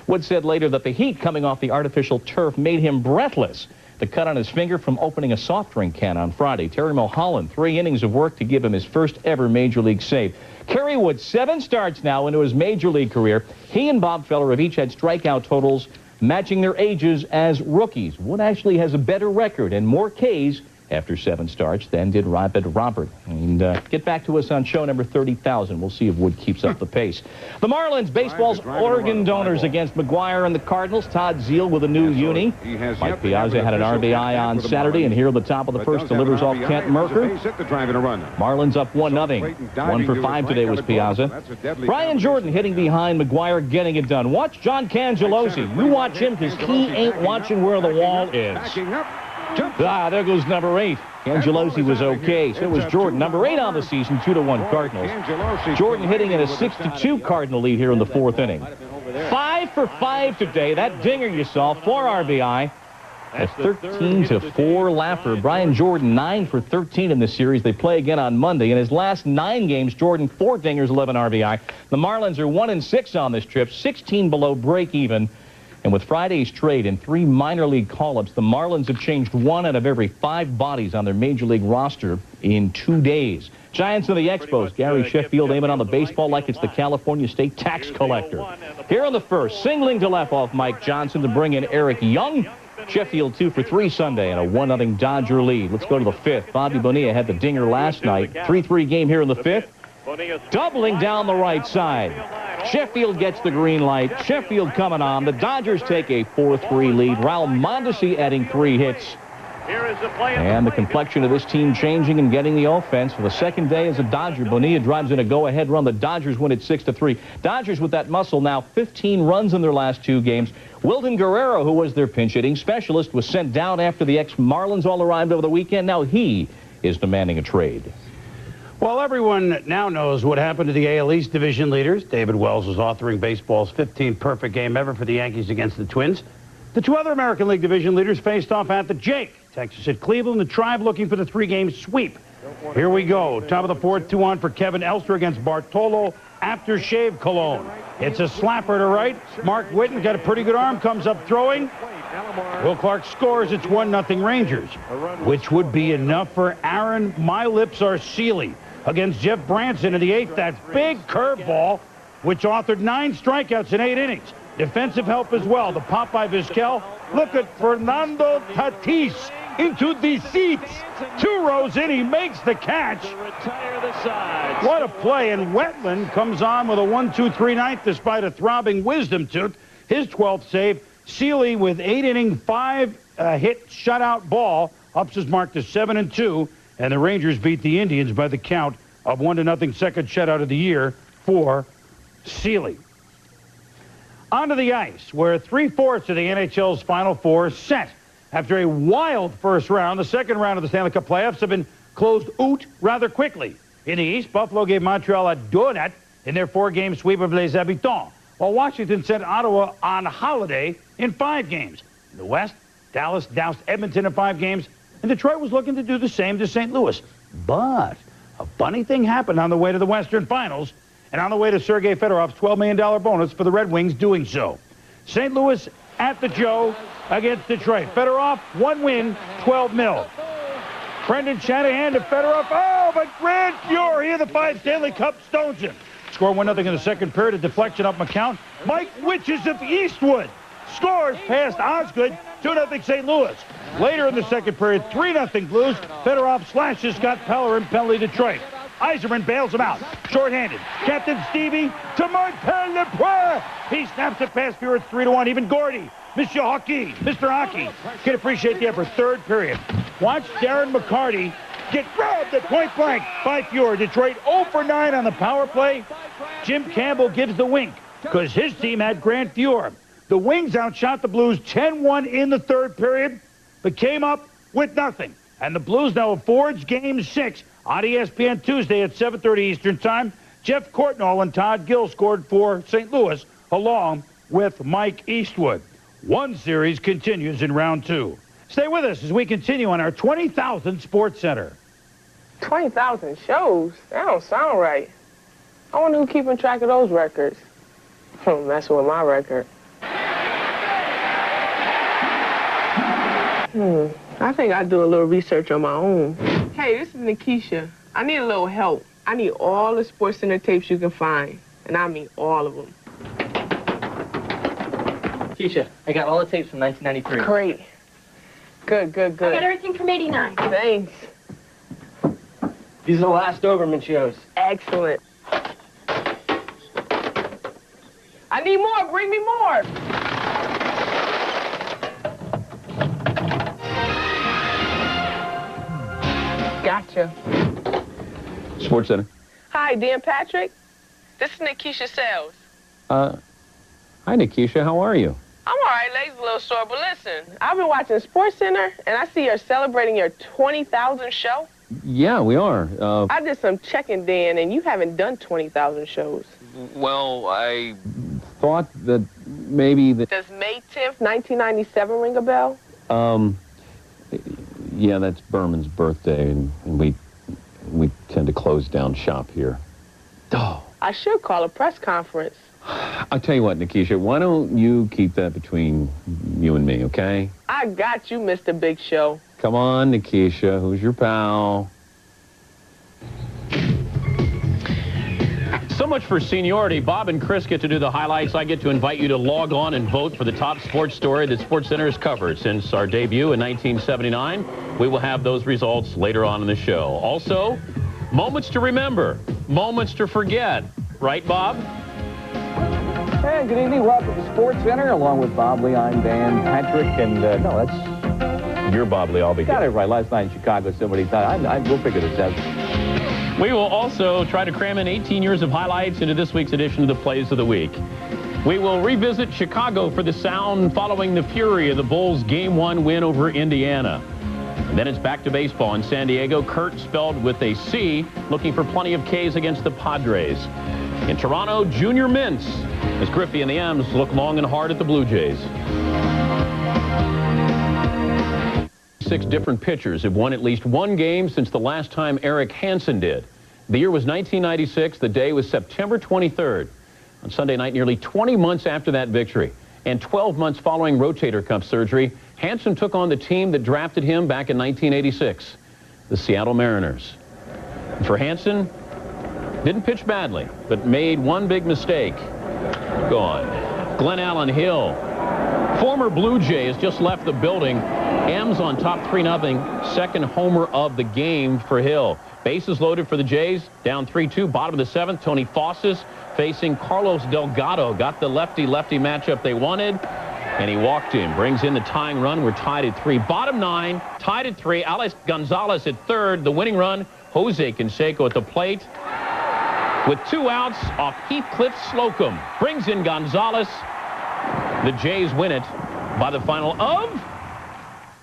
[SPEAKER 8] Wood said later that the heat coming off the artificial turf made him breathless. The cut on his finger from opening a soft drink can on Friday. Terry Mulholland, 3 innings of work to give him his first ever Major League save. Kerry Wood, 7 starts now into his Major League career. He and Bob Feller have each had strikeout totals matching their ages as rookies. Wood actually has a better record and more Ks after 7 starts than did Rapid Robert. And get back to us on show number 30,000. We'll see if Wood keeps up the pace. The Marlins, baseball's organ donors against McGuire and the Cardinals. Todd Zeal with a new uni. Mike Piazza had an RBI on Saturday, and here at the top of the first delivers off Kent Merker. Marlins up 1-0. 1 for 5 today was Piazza. Brian Jordan hitting behind McGuire, getting it done. Watch John Cangelosi. You watch him because he ain't watching where the wall is. There goes number 8. Cangelosi was okay. So was Jordan. Number 8 on the season, 2-1 Cardinals. Jordan hitting in a 6-2 Cardinal lead here in the 4th inning. 5 for 5 today. That dinger you saw, 4 RBI. A 13-4 Laffer. Brian Jordan, 9 for 13 in this series. They play again on Monday. In his last 9 games, Jordan, 4 dingers, 11 RBI. The Marlins are 1-6 on this trip, 16 below break even. And with Friday's trade and 3 minor league call-ups, the Marlins have changed 1 out of every 5 bodies on their Major League roster in 2 days. Giants and the Expos. Gary Sheffield aiming on the baseball like it's the California State tax collector. Here on the first, singling to left off Mike Johnson to bring in Eric Young. Sheffield 2 for 3 Sunday and a 1-0 Dodger lead. Let's go to the 5th. Bobby Bonilla had the dinger last night. 3-3 game here in the 5th. Doubling down the right side. Sheffield gets the green light. Sheffield coming on. The Dodgers take a 4-3 lead. Raul Mondesi adding 3 hits. And the complexion of this team changing and getting the offense. For the second day as a Dodger, Bonilla drives in a go-ahead run. The Dodgers win it 6-3. Dodgers with that muscle now 15 runs in their last 2 games. Wilton Guerrero, who was their pinch hitting specialist, was sent down after the ex-Marlins all arrived over the weekend. Now he is demanding a trade.
[SPEAKER 4] Well, everyone now knows what happened to the AL East division leaders. David Wells was authoring baseball's 15th perfect game ever for the Yankees against the Twins. The 2 other American League division leaders faced off at the Jake. Texas at Cleveland, the Tribe looking for the 3-game sweep. Here we go. Top of the 4th, 2 on for Kevin Elster against Bartolo Aftershave Cologne. It's a slapper to right. Mark Whitten got a pretty good arm, comes up throwing. Will Clark scores. It's 1-0 Rangers, which would be enough for Aaron My Lips Are Sealy against Jeff Branson in the 8th. That big curveball, which authored 9 strikeouts in 8 innings. Defensive help as well. The pop by Vizquel. Look at Fernando Tatis into the seats. 2 rows in, he makes the catch. What a play, and Wetland comes on with a 1-2-3 ninth despite a throbbing wisdom tooth. His 12th save. Sealy with 8-inning, 5-hit shutout ball ups his mark to 7-2, and the Rangers beat the Indians by the count of 1-0, second shutout of the year for Sealy. Onto the ice, where 3/4 of the NHL's Final Four set. After a wild first round, the second round of the Stanley Cup playoffs have been closed out rather quickly. In the East, Buffalo gave Montreal a donut in their 4-game sweep of Les Habitants, while Washington sent Ottawa on holiday in 5 games. In the West, Dallas doused Edmonton in 5 games, and Detroit was looking to do the same to St. Louis. But a funny thing happened on the way to the Western Finals, and on the way to Sergei Fedorov's $12 million bonus for the Red Wings doing so. St. Louis at the Joe against Detroit. Fedorov, 1 win, 12 mil. Brendan Shanahan to Fedorov. Oh, but Grant Fury of the 5 Stanley Cup stones him. Score 1-0 in the second period. A deflection up McCown. Mike Witches of Eastwood scores past Osgood. 2-0 St. Louis. Later in the second period, 3-0 Blues. Fedorov slashes Scott Pellerin, penalty Detroit. Iserman bails him out. Short-handed. Captain Stevie to Martin Lepoix. He snaps it past Fury. It's 3-1. Even Gordy, Mr. Hockey, can appreciate the effort. Third period. Watch Darren McCarty get grabbed at point blank by Fury. Detroit 0 for 9 on the power play. Jim Campbell gives the wink because his team had Grant Fuhr. The Wings outshot the Blues 10-1 in the third period, but came up with nothing. And the Blues now have forged Game 6 on ESPN Tuesday at 7:30 Eastern Time. Jeff Courtnall and Todd Gill scored for St. Louis, along with Mike Eastwood. One series continues in round 2. Stay with us as we continue on our 20,000 Sports Center.
[SPEAKER 16] 20,000 shows? That don't sound right. I wonder who's keeping track of those records. Messing with my record. I think I'll do a little research on my own. Hey, this is Nikisha. I need a little help. I need all the SportsCenter tapes you can find. And I mean all of them.
[SPEAKER 19] Keisha, I got all the tapes from 1993.
[SPEAKER 16] Great. Good.
[SPEAKER 20] I got everything from 89.
[SPEAKER 16] Thanks.
[SPEAKER 19] These are the last Doberman shows.
[SPEAKER 16] Excellent. I need more. Bring me more. Gotcha.
[SPEAKER 12] SportsCenter.
[SPEAKER 16] Hi, Dan Patrick. This is Nikisha Sales.
[SPEAKER 12] Hi, Nikisha. How are you?
[SPEAKER 16] I'm all right. Legs a little sore, but listen. I've been watching SportsCenter, and I see you're celebrating your 20,000 show.
[SPEAKER 12] Yeah, we are.
[SPEAKER 16] I did some checking, Dan, and you haven't done 20,000 shows.
[SPEAKER 12] Well, I thought that maybe that...
[SPEAKER 16] Does May 10th, 1997 ring a bell?
[SPEAKER 12] Yeah, that's Berman's birthday, and we tend to close down shop here. Oh.
[SPEAKER 16] I should call a press conference.
[SPEAKER 12] I'll tell you what, Nikisha, why don't you keep that between you and me, okay?
[SPEAKER 16] I got you, Mr. Big Show.
[SPEAKER 12] Come on, Nikisha. Who's your pal? So much for seniority. Bob and Chris get to do the highlights. I get to invite you to log on and vote for the top sports story that SportsCenter has covered since our debut in 1979. We will have those results later on in the show. Also, moments to remember, moments to forget. Right, Bob?
[SPEAKER 8] Hey, good evening. Welcome to SportsCenter. Along with Bob Lee, I'm Dan Patrick. And, no, that's
[SPEAKER 1] You're Bob Lee. I'll be
[SPEAKER 8] Got it right. Last night in Chicago, somebody thought, we'll figure this out.
[SPEAKER 12] We will also try to cram in 18 years of highlights into this week's edition of the Plays of the Week. We will revisit Chicago for the sound following the fury of the Bulls' Game 1 win over Indiana. And then it's back to baseball in San Diego. Kurt, spelled with a C, looking for plenty of Ks against the Padres. In Toronto, Junior Mintz, as Griffey and the M's look long and hard at the Blue Jays. 6 different pitchers have won at least one game since the last time Eric Hansen did. The year was 1996. The day was September 23rd. On Sunday night, nearly 20 months after that victory, and 12 months following rotator cuff surgery, Hansen took on the team that drafted him back in 1986, the Seattle Mariners. And for Hansen, didn't pitch badly, but made one big mistake. Gone. Glenn Allen Hill, former Blue Jay, has just left the building. M's on top 3-0, second homer of the game for Hill. Bases loaded for the Jays, down 3-2, bottom of the 7th. Tony Fossis facing Carlos Delgado. Got the lefty-lefty matchup they wanted, and he walked in. Brings in the tying run. We're tied at 3. Bottom 9, tied at 3. Alex Gonzalez at third. The winning run, Jose Canseco at the plate. With 2 outs off Heathcliff Slocum. Brings in Gonzalez. The Jays win it by the final of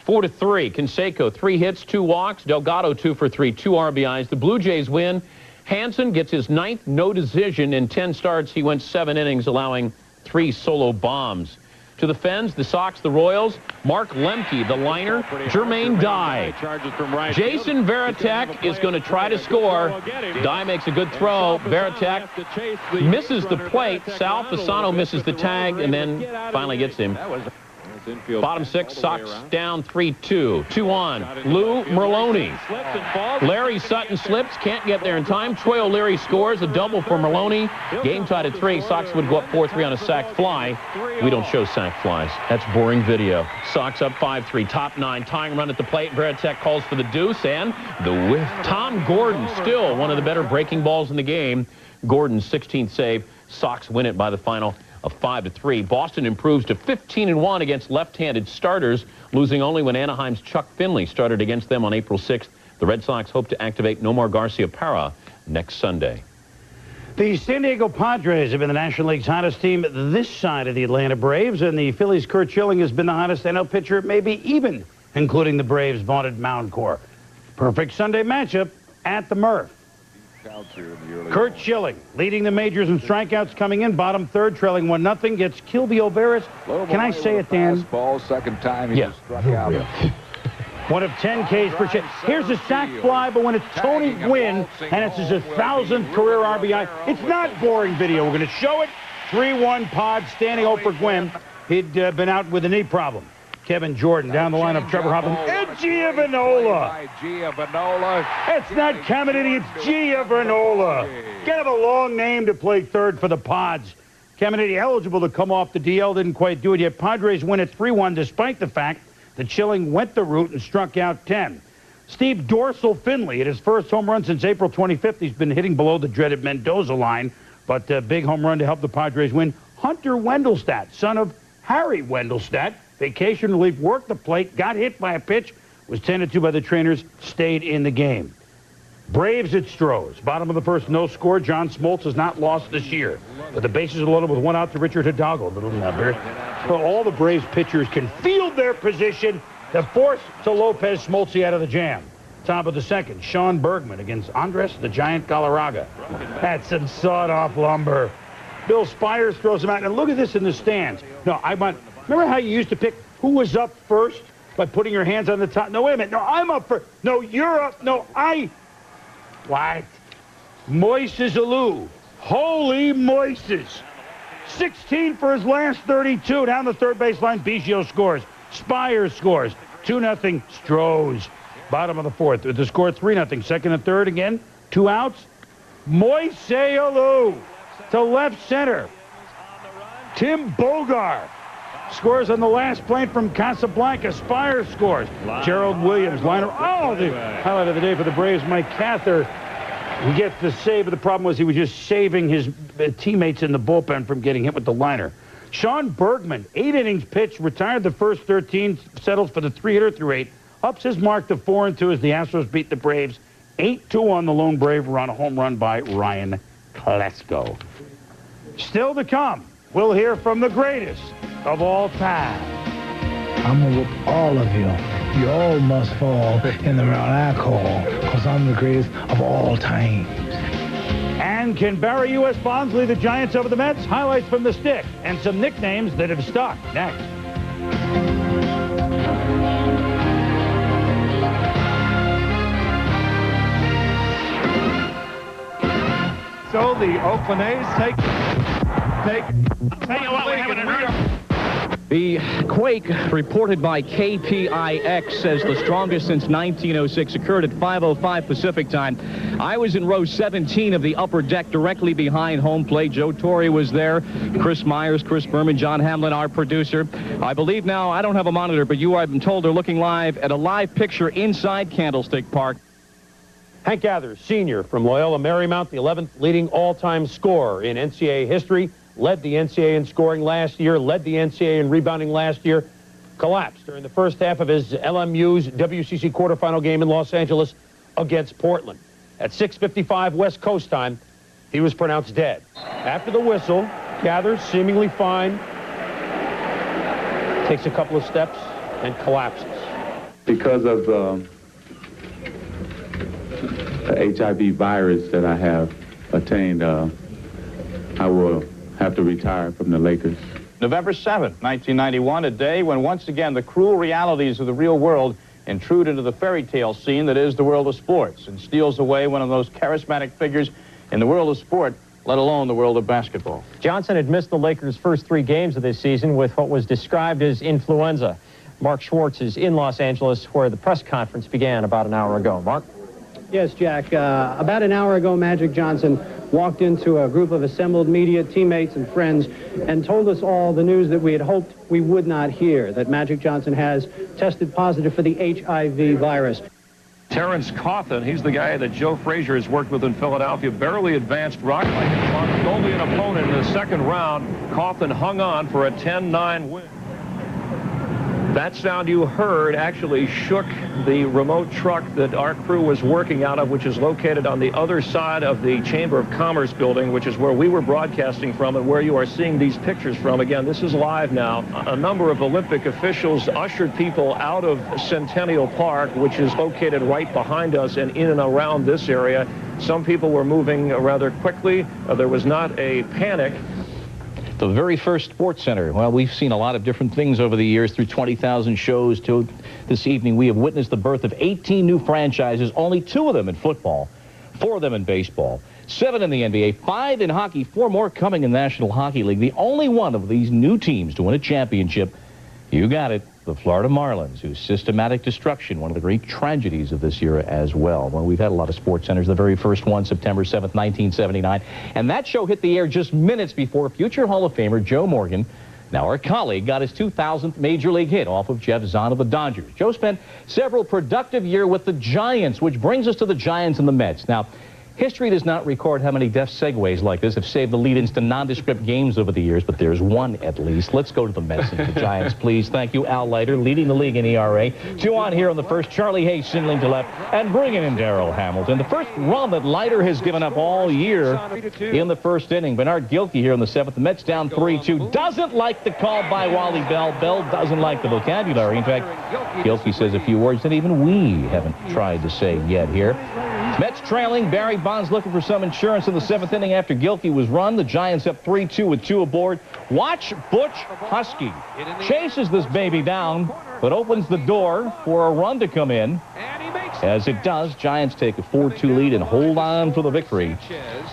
[SPEAKER 12] 4-3. Canseco, 3 hits, 2 walks. Delgado, 2 for 3, 2 RBIs. The Blue Jays win. Hansen gets his 9th no decision in 10 starts. He went 7 innings, allowing 3 solo bombs. To the Fens, the Sox, the Royals, Mark Lemke, the liner, Jermaine Dye. Jason Varitek is going to try to score. Dye makes a good throw. Varitek misses the plate. Sal Fasano misses the tag and then finally gets him. Bottom 6, Sox down 3-2. 2 on. Lou Merlone. Larry Sutton slips, can't get there in time. Troy O'Leary scores, a double for Merlone. Game tied at 3. Sox would go up 4-3 on a sac fly. We don't show sac flies. That's boring video. Sox up 5-3. Top 9. Tying run at the plate. Varitek calls for the deuce and the whiff. Tom Gordon, still one of the better breaking balls in the game. Gordon's 16th save. Sox win it by the final of 5-3. Boston improves to 15-1 against left-handed starters, losing only when Anaheim's Chuck Finley started against them on April 6th. The Red Sox hope to activate Nomar Garciaparra next Sunday.
[SPEAKER 4] The San Diego Padres have been the National League's hottest team this side of the Atlanta Braves, and the Phillies' Curt Schilling has been the hottest NL pitcher, maybe even including the Braves' vaunted mound core. Perfect Sunday matchup at the Murph. Curt Schilling leading the majors in strikeouts, coming in bottom 3rd, trailing 1-0, gets Kilby O'Veras. Can I say it, Dan?
[SPEAKER 3] Ball, second time he struck out.
[SPEAKER 4] One of 10 Ks per chance. Here's a sac fly, but when it's Tony Gwynn and it's his 1,000th career RBI, it's not boring video. We're going to show it. 3-1 Pod standing over Gwynn. He'd been out with a knee problem. Kevin Jordan down the lineup. Trevor Hoffman. It's Giovanola. It's not Caminiti, it's Giovanola. Gotta have a long name to play 3rd for the Pods. Caminiti eligible to come off the DL, didn't quite do it yet. Padres win at 3-1 despite the fact that Schilling went the route and struck out 10. Steve Dorsal Finley hit his first home run since April 25th. He's been hitting below the dreaded Mendoza line, but a big home run to help the Padres win. Hunter Wendelstadt, son of Harry Wendelstadt, vacation relief, worked the plate, got hit by a pitch, was tended to by the trainers, stayed in the game. Braves at Strohs. Bottom of the 1st, no score. John Smoltz has not lost this year. But the bases are loaded with 1 out to Richard Hidalgo. Little number. So all the Braves pitchers can field their position to force to Lopez Smoltz out of the jam. Top of the 2nd, Sean Bergman against Andres the Giant Galarraga. That's some sawed-off lumber. Bill Spires throws him out. And look at this in the stands. No, remember how you used to pick who was up first by putting your hands on the top? No, wait a minute. No, I'm up first. No, you're up. No, What? Moises Alou. Holy Moises. 16 for his last 32. Down the 3rd baseline, Biggio scores. Spires scores. 2-0 Strohs. Bottom of the 4th. The score 3-0. 2nd and 3rd again. 2 outs. Moises Alou to left center. Tim Bogar scores on the last plane from Casablanca. Spires scores. Gerald Williams, liner. Oh, the highlight of the day for the Braves, Mike Cather. He gets the save, but the problem was he was just saving his teammates in the bullpen from getting hit with the liner. Sean Bergman, 8 innings pitched, retired the first 13, settles for the 3-hitter through 8, ups his mark to 4-2 as the Astros beat the Braves 8-2 on the lone Brave run, a home run by Ryan Klesko. Still to come, we'll hear from the greatest of all time.
[SPEAKER 11] I'm gonna whoop all of you. You all must fall in the round I call, because I'm the greatest of all time.
[SPEAKER 4] And can Barry U.S. Bonds lead the Giants over the Mets? Highlights from the stick and some nicknames that have stuck. Next.
[SPEAKER 5] So the Oakland A's take.
[SPEAKER 8] The quake reported by KPIX says the strongest since 1906 occurred at 5:05 Pacific time. I was in row 17 of the upper deck directly behind home plate. Joe Torre was there. Chris Myers, Chris Berman, John Hamlin, our producer. I believe now, I don't have a monitor, but you, I've been told, are looking live at a live picture inside Candlestick Park.
[SPEAKER 7] Hank Gathers, senior from Loyola Marymount, the 11th leading all-time scorer in NCAA history. Led the NCAA in scoring last year, led the NCAA in rebounding last year, collapsed during the first half of his LMU's WCC quarterfinal game in Los Angeles against Portland. At 6:55 West Coast time, he was pronounced dead. After the whistle, Gathers, seemingly fine, takes a couple of steps and collapses.
[SPEAKER 15] Because of the HIV virus that I have attained, I will have to retire from the Lakers.
[SPEAKER 8] November 7th, 1991, a day when once again the cruel realities of the real world intrude into the fairy tale scene that is the world of sports and steals away one of those charismatic figures in the world of sport, let alone the world of basketball.
[SPEAKER 14] Johnson had missed the Lakers' first 3 games of this season with what was described as influenza. Mark Schwartz is in Los Angeles where the press conference began about an hour ago. Mark?
[SPEAKER 20] Yes, Jack. About an hour ago, Magic Johnson walked into a group of assembled media, teammates, and friends and told us all the news that we had hoped we would not hear, that Magic Johnson has tested positive for the HIV virus.
[SPEAKER 6] Terrence Cawthon, he's the guy that Joe Frazier has worked with in Philadelphia, barely advanced rock fight. Only an opponent in the second round. Cawthon hung on for a 10-9 win. That sound you heard actually shook the remote truck that our crew was working out of, which is located on the other side of the Chamber of Commerce building, which is where we were broadcasting from and where you are seeing these pictures from. Again, this is live now. A number of Olympic officials ushered people out of Centennial Park, which is located right behind us and in and around this area. Some people were moving rather quickly. There was not a panic.
[SPEAKER 8] The very first Sports Center. Well, we've seen a lot of different things over the years through 20,000 shows. To this evening, we have witnessed the birth of 18 new franchises, only 2 of them in football, 4 of them in baseball, 7 in the NBA, 5 in hockey, 4 more coming in the National Hockey League. The only one of these new teams to win a championship, you got it, the Florida Marlins, whose systematic destruction, one of the great tragedies of this era as well. Well, we've had a lot of sports centers. The very first one, September 7th, 1979. And that show hit the air just minutes before future Hall of Famer Joe Morgan, now our colleague, got his 2000th Major League hit off of Jeff Zahn of the Dodgers. Joe spent several productive years with the Giants, which brings us to the Giants and the Mets. Now, history does not record how many deft segues like this have saved the lead-ins to nondescript games over the years, but there's one at least. Let's go to the Mets and the Giants, please. Thank you, Al Leiter, leading the league in ERA. 2 on here on the first. Charlie Hayes signaling to left and bringing in Darrell Hamilton. The first run that Leiter has given up all year in the first inning. Bernard Gilkey here in the 7th. The Mets down 3-2. Doesn't like the call by Wally Bell. Bell doesn't like the vocabulary. In fact, Gilkey says a few words that even we haven't tried to say yet here. Mets trailing. Barry Bonds looking for some insurance in the 7th inning after Gilkey was run. The Giants up 3-2 with 2 aboard. Watch Butch Husky. Chases this baby down, but opens the door for a run to come in. As it does, Giants take a 4-2 lead and hold on for the victory.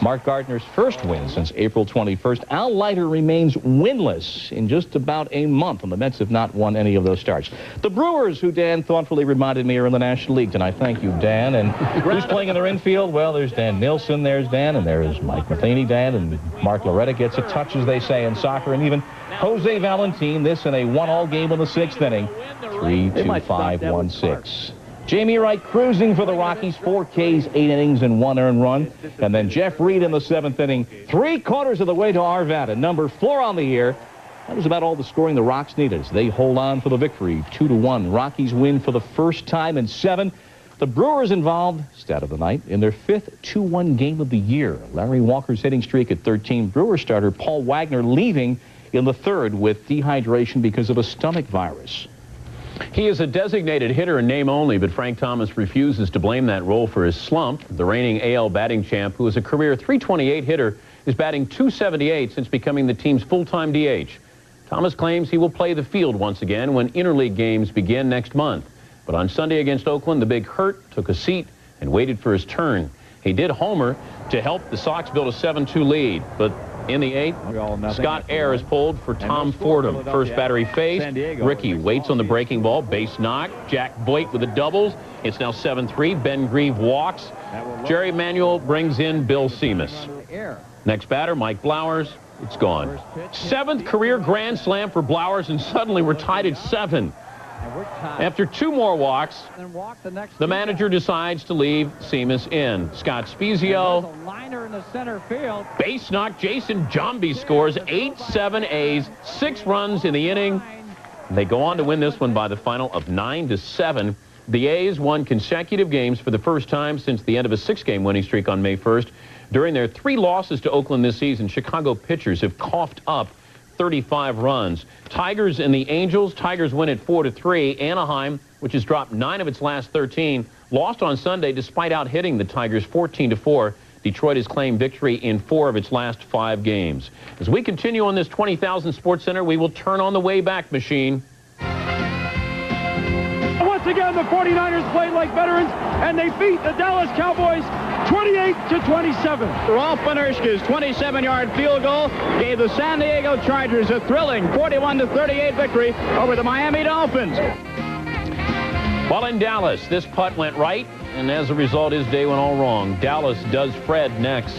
[SPEAKER 8] Mark Gardner's first win since April 21st. Al Leiter remains winless in just about a month, and the Mets have not won any of those starts. The Brewers, who Dan thoughtfully reminded me are in the National League tonight. Thank you, Dan. And who's playing in their infield? Well, there's Dan Nilsson, there's Dan, and there's Mike Matheny, Dan, and Mark Loretta gets a touch, as they say in soccer, and even Jose Valentin, this in a 1-all game in the 6th inning. 3-2-5-1-6. Jamie Wright cruising for the Rockies, 4 Ks, 8 innings, and 1 earned run. And then Jeff Reed in the 7th inning, 3/4 of the way to Arvada, number 4 on the year. That was about all the scoring the Rocks needed as they hold on for the victory, 2-1. Rockies win for the first time in 7. The Brewers involved, stat of the night, in their 5th 2-1 game of the year. Larry Walker's hitting streak at 13. Brewer starter Paul Wagner leaving in the 3rd with dehydration because of a stomach virus.
[SPEAKER 12] He is a designated hitter in name only, but Frank Thomas refuses to blame that role for his slump. The reigning AL batting champ, who is a career .328 hitter, is batting .278 since becoming the team's full-time DH. Thomas claims he will play the field once again when interleague games begin next month. But on Sunday against Oakland, the Big Hurt took a seat and waited for his turn. He did homer to help the Sox build a 7-2 lead, but in the 8th, Scott Ayers is pulled for Tom Fordham. First batter he faced. Ricky waits on the breaking ball. Base knock. Jack Boyd with the doubles. It's now 7-3. Ben Grieve walks. Jerry Manuel brings in Bill Seamus. Next batter, Mike Blowers. It's gone. 7th career grand slam for Blowers, and suddenly we're tied at 7. After 2 more walks, the manager decides to leave Seamus in. Scott Spezio, base knock. Jason Giambi scores 8-7 A's, 6 runs in the inning. They go on to win this one by the final of 9-7. The A's won consecutive games for the first time since the end of a 6-game winning streak on May 1st. During their 3 losses to Oakland this season, Chicago pitchers have coughed up 35 runs. Tigers and the Angels. Tigers win at 4-3. Anaheim, which has dropped 9 of its last 13, lost on Sunday despite out-hitting the Tigers 14-4. Detroit has claimed victory in 4 of its last 5 games. As we continue on this 20,000 Sports Center, we will turn on the way back machine.
[SPEAKER 6] Once again, the 49ers played like veterans, and they beat the Dallas Cowboys 28-27.
[SPEAKER 9] Rolf Benerschke's 27-yard field goal gave the San Diego Chargers a thrilling 41-38 victory over the Miami Dolphins.
[SPEAKER 12] While in Dallas, this putt went right, and as a result, his day went all wrong. Dallas does Fred next.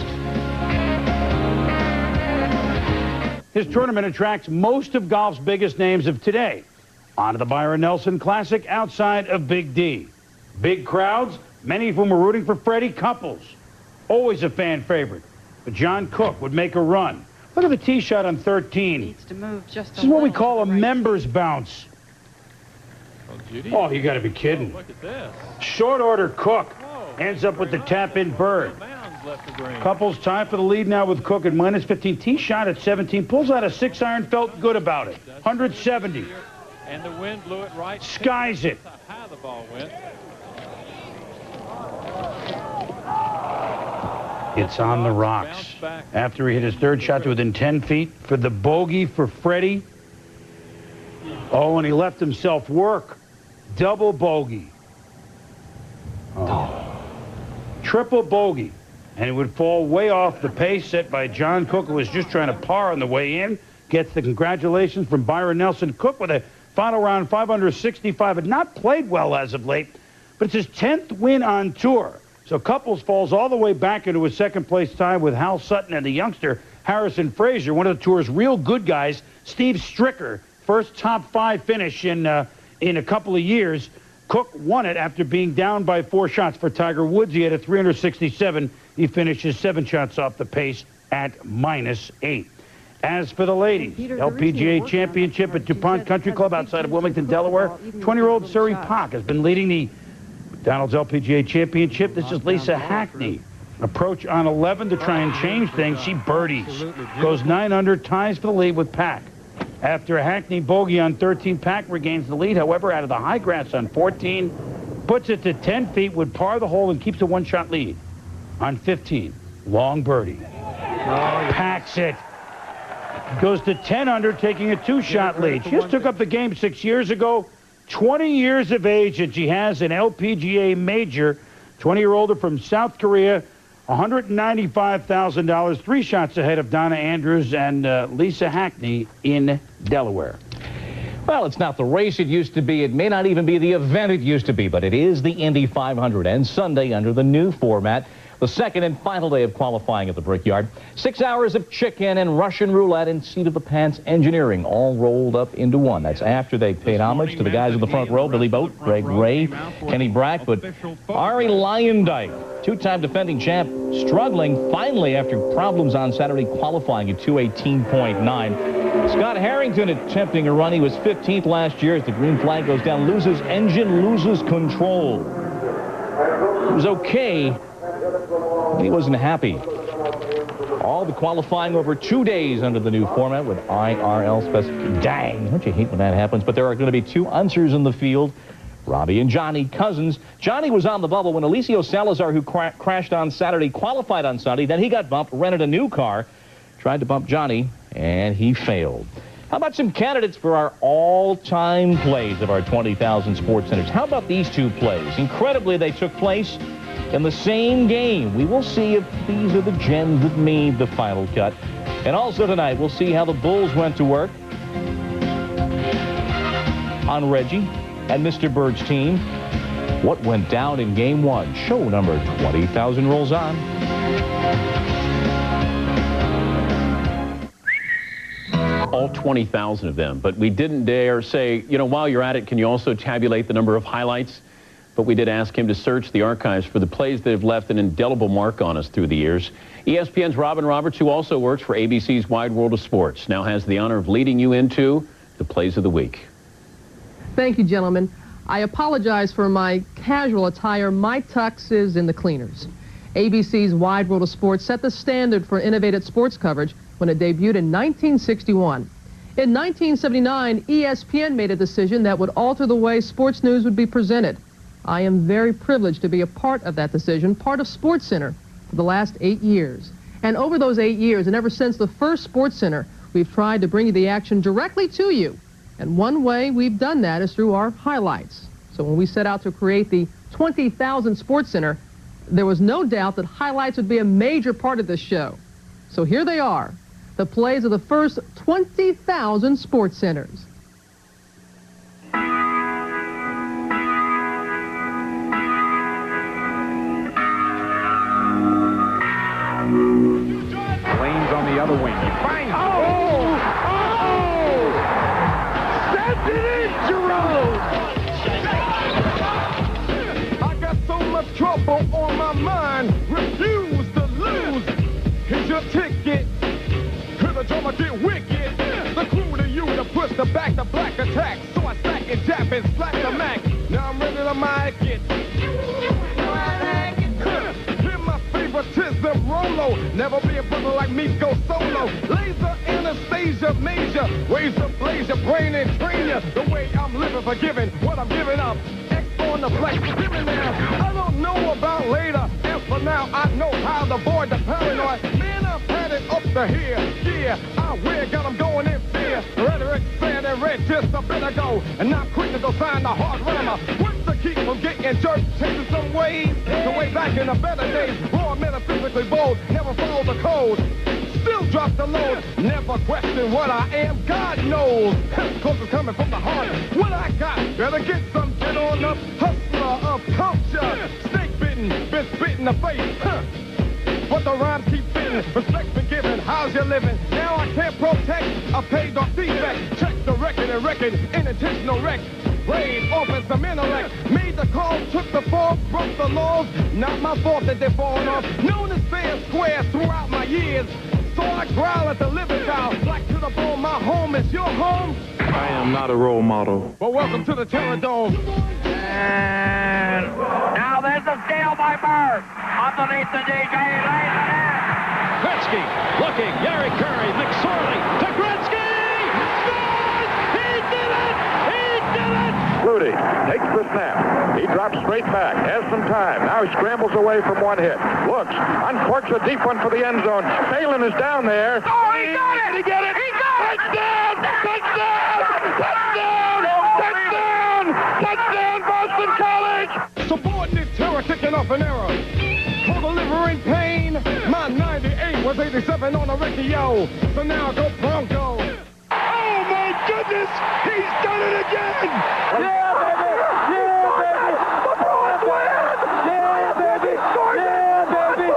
[SPEAKER 4] His tournament attracts most of golf's biggest names of today. On to the Byron Nelson Classic outside of Big D. Big crowds, many of whom were rooting for Freddie Couples. Always a fan favorite. But John Cook would make a run. Look at the tee shot on 13.
[SPEAKER 2] Needs to move just
[SPEAKER 4] this is what we call a members bounce. Oh, you got to be kidding.
[SPEAKER 6] Look at this.
[SPEAKER 4] Short order Cook ends up with the tap-in bird. Couples tied for the lead now with Cook at -15. Tee shot at 17. Pulls out a 6-iron. Felt good about it. 170.
[SPEAKER 6] And the wind blew it right.
[SPEAKER 4] Skies it.
[SPEAKER 6] How the ball went.
[SPEAKER 4] It's on the rocks. After he hit his 3rd shot to within 10 feet for the bogey for Freddie. Oh, and he left himself work. Double bogey. Oh. Triple bogey. And it would fall way off the pace set by John Cook, who was just trying to par on the way in. Gets the congratulations from Byron Nelson. Cook with a final round 5 under 65. Had not played well as of late, but it's his 10th win on tour. So Couples falls all the way back into his 2nd place tie with Hal Sutton and the youngster Harrison Frazier, one of the tour's real good guys, Steve Stricker. First top 5 finish in a couple of years. Cook won it after being down by 4 shots for Tiger Woods. He had a 367. He finishes 7 shots off the pace at -8. As for the ladies, LPGA Championship at DuPont Country Club outside of Wilmington, Delaware. 20-year-old Suri Pak has been leading the McDonald's LPGA Championship. This is Lisa Hackney. Approach on 11 to try and change things. She birdies. Goes 9 under, ties for the lead with Pak. After a Hackney bogey on 13, Pak regains the lead. However, out of the high grass on 14, puts it to 10 feet, would par the hole and keeps a 1-shot lead. On 15, long birdie. Packs it. Goes to 10 under, taking a 2-shot lead. She just took up the game 6 years ago. 20 years of age, and she has an LPGA major. 20-year-old from South Korea, $195,000, 3 shots ahead of Donna Andrews and Lisa Hackney in Delaware.
[SPEAKER 8] Well, it's not the race it used to be. It may not even be the event it used to be, but it is the Indy 500. And Sunday, under the new format, The second and final day of qualifying at the Brickyard. 6 hours of chicken and Russian roulette and seat-of-the-pants engineering all rolled up into one. That's after they paid homage to the guys in the front row, Billy Boat, Greg Ray, Kenny Brack, but Ari Lyondike, two-time defending champ, struggling finally after problems on Saturday qualifying at 218.9. Scott Harrington attempting a run. He was 15th last year as the green flag goes down. Loses engine, loses control. It was okay. He wasn't happy. All the qualifying over 2 days under the new format with IRL specification. Dang, don't you hate when that happens? But there are going to be two unsers in the field, Robbie and Johnny Cousins. Johnny was on the bubble when Alicio Salazar, who crashed on Saturday, qualified on Sunday. Then he got bumped, rented a new car, tried to bump Johnny, and he failed. How about some candidates for our all-time plays of our 20,000 Sports Centers? How about these two plays? Incredibly, they took place in the same game. We will see if these are the gems that made the final cut. And also tonight, we'll see how the Bulls went to work on Reggie and Mr. Bird's team. What went down in Game 1? Show number 20,000 rolls on.
[SPEAKER 12] All 20,000 of them, but we didn't dare say, you know, while you're at it, can you also tabulate the number of highlights? But we did ask him to search the archives for the plays that have left an indelible mark on us through the years. ESPN's Robin Roberts, who also works for ABC's Wide World of Sports, now has the honor of leading you into the plays of the week.
[SPEAKER 10] Thank you, gentlemen. I apologize for my casual attire. My tux is in the cleaners. ABC's Wide World of Sports set the standard for innovative sports coverage when it debuted in 1961. In 1979, ESPN made a decision that would alter the way sports news would be presented. I am very privileged to be a part of that decision, part of SportsCenter for the last 8 years. And over those 8 years, and ever since the first SportsCenter, we've tried to bring you the action directly to you. And one way we've done that is through our highlights. So when we set out to create the 20,000 SportsCenter, there was no doubt that highlights would be a major part of this show. So here they are, the plays of the first 20,000 SportsCenters.
[SPEAKER 6] Lane's on the other wing. He finds it. Sends it in, Jerome! I got so much trouble on my mind. Refuse to lose. Here's your ticket. To the drummer get wicked. The crew to you to push the back the black attack. So I stack and jab and slack the Mac. Now I'm ready to mic it. Favoritism, Rolo. Never be a brother like me, go solo. Laser, Anastasia, major. Ways to blaze your brain and train you. The way I'm living, forgiving what I'm giving up. X on the flex, giving now. I don't know about later. And for now, I know how to avoid the paranoid. Man, I've had it up to here. Yeah, I wear, got them going in fear. Rhetoric, sand and red, just a bit ago. And not quick to go find the hard rammer. Keep from getting jerked, chasing some ways. The way back in the better days, raw, metaphysically bold, never follow the code. Still drop the load, never question what I am, God knows. Cause it's coming from the heart. What I got, better get some, get on up. Hustler of culture, snake bitten, been spit in the face. But the rhymes keep fitting, respect been given, how's you living? Now I can't protect a paid off defect. Check the record and record, unintentional wreck. Brain, office, some intellect. Made the call, took the fall, broke the laws. Not my fault that they're falling off. Known as fair and square throughout my years. So I growl at the living child. Black to the bone, my home is your home.
[SPEAKER 15] I am not a role model.
[SPEAKER 6] Well, welcome to the Terror Dome.
[SPEAKER 21] And now there's a steal by Bird. Underneath the DJ, lays it in.
[SPEAKER 7] Gretzky looking, Gary Curry, McSorley to Gretzky! Scores! He did it! He did it!
[SPEAKER 22] Flutie takes the snap. He drops straight back, has some time. Now he scrambles away from one hit. Looks, uncorks a deep one for the end zone. Phelan is down there.
[SPEAKER 21] Oh, he got it!
[SPEAKER 22] Did he get it?
[SPEAKER 21] He got it!
[SPEAKER 22] Touchdown! Touchdown! Touchdown! Touchdown! Touchdown, Boston College!
[SPEAKER 6] Subordinate terror kicking off an error. Co-delivering pain. My 98 was 87 on the radio. So now go Bronco. Oh my goodness! He's done it again! Yeah, baby! Yeah, baby! The Bruins win! Yeah, baby! Yeah, baby!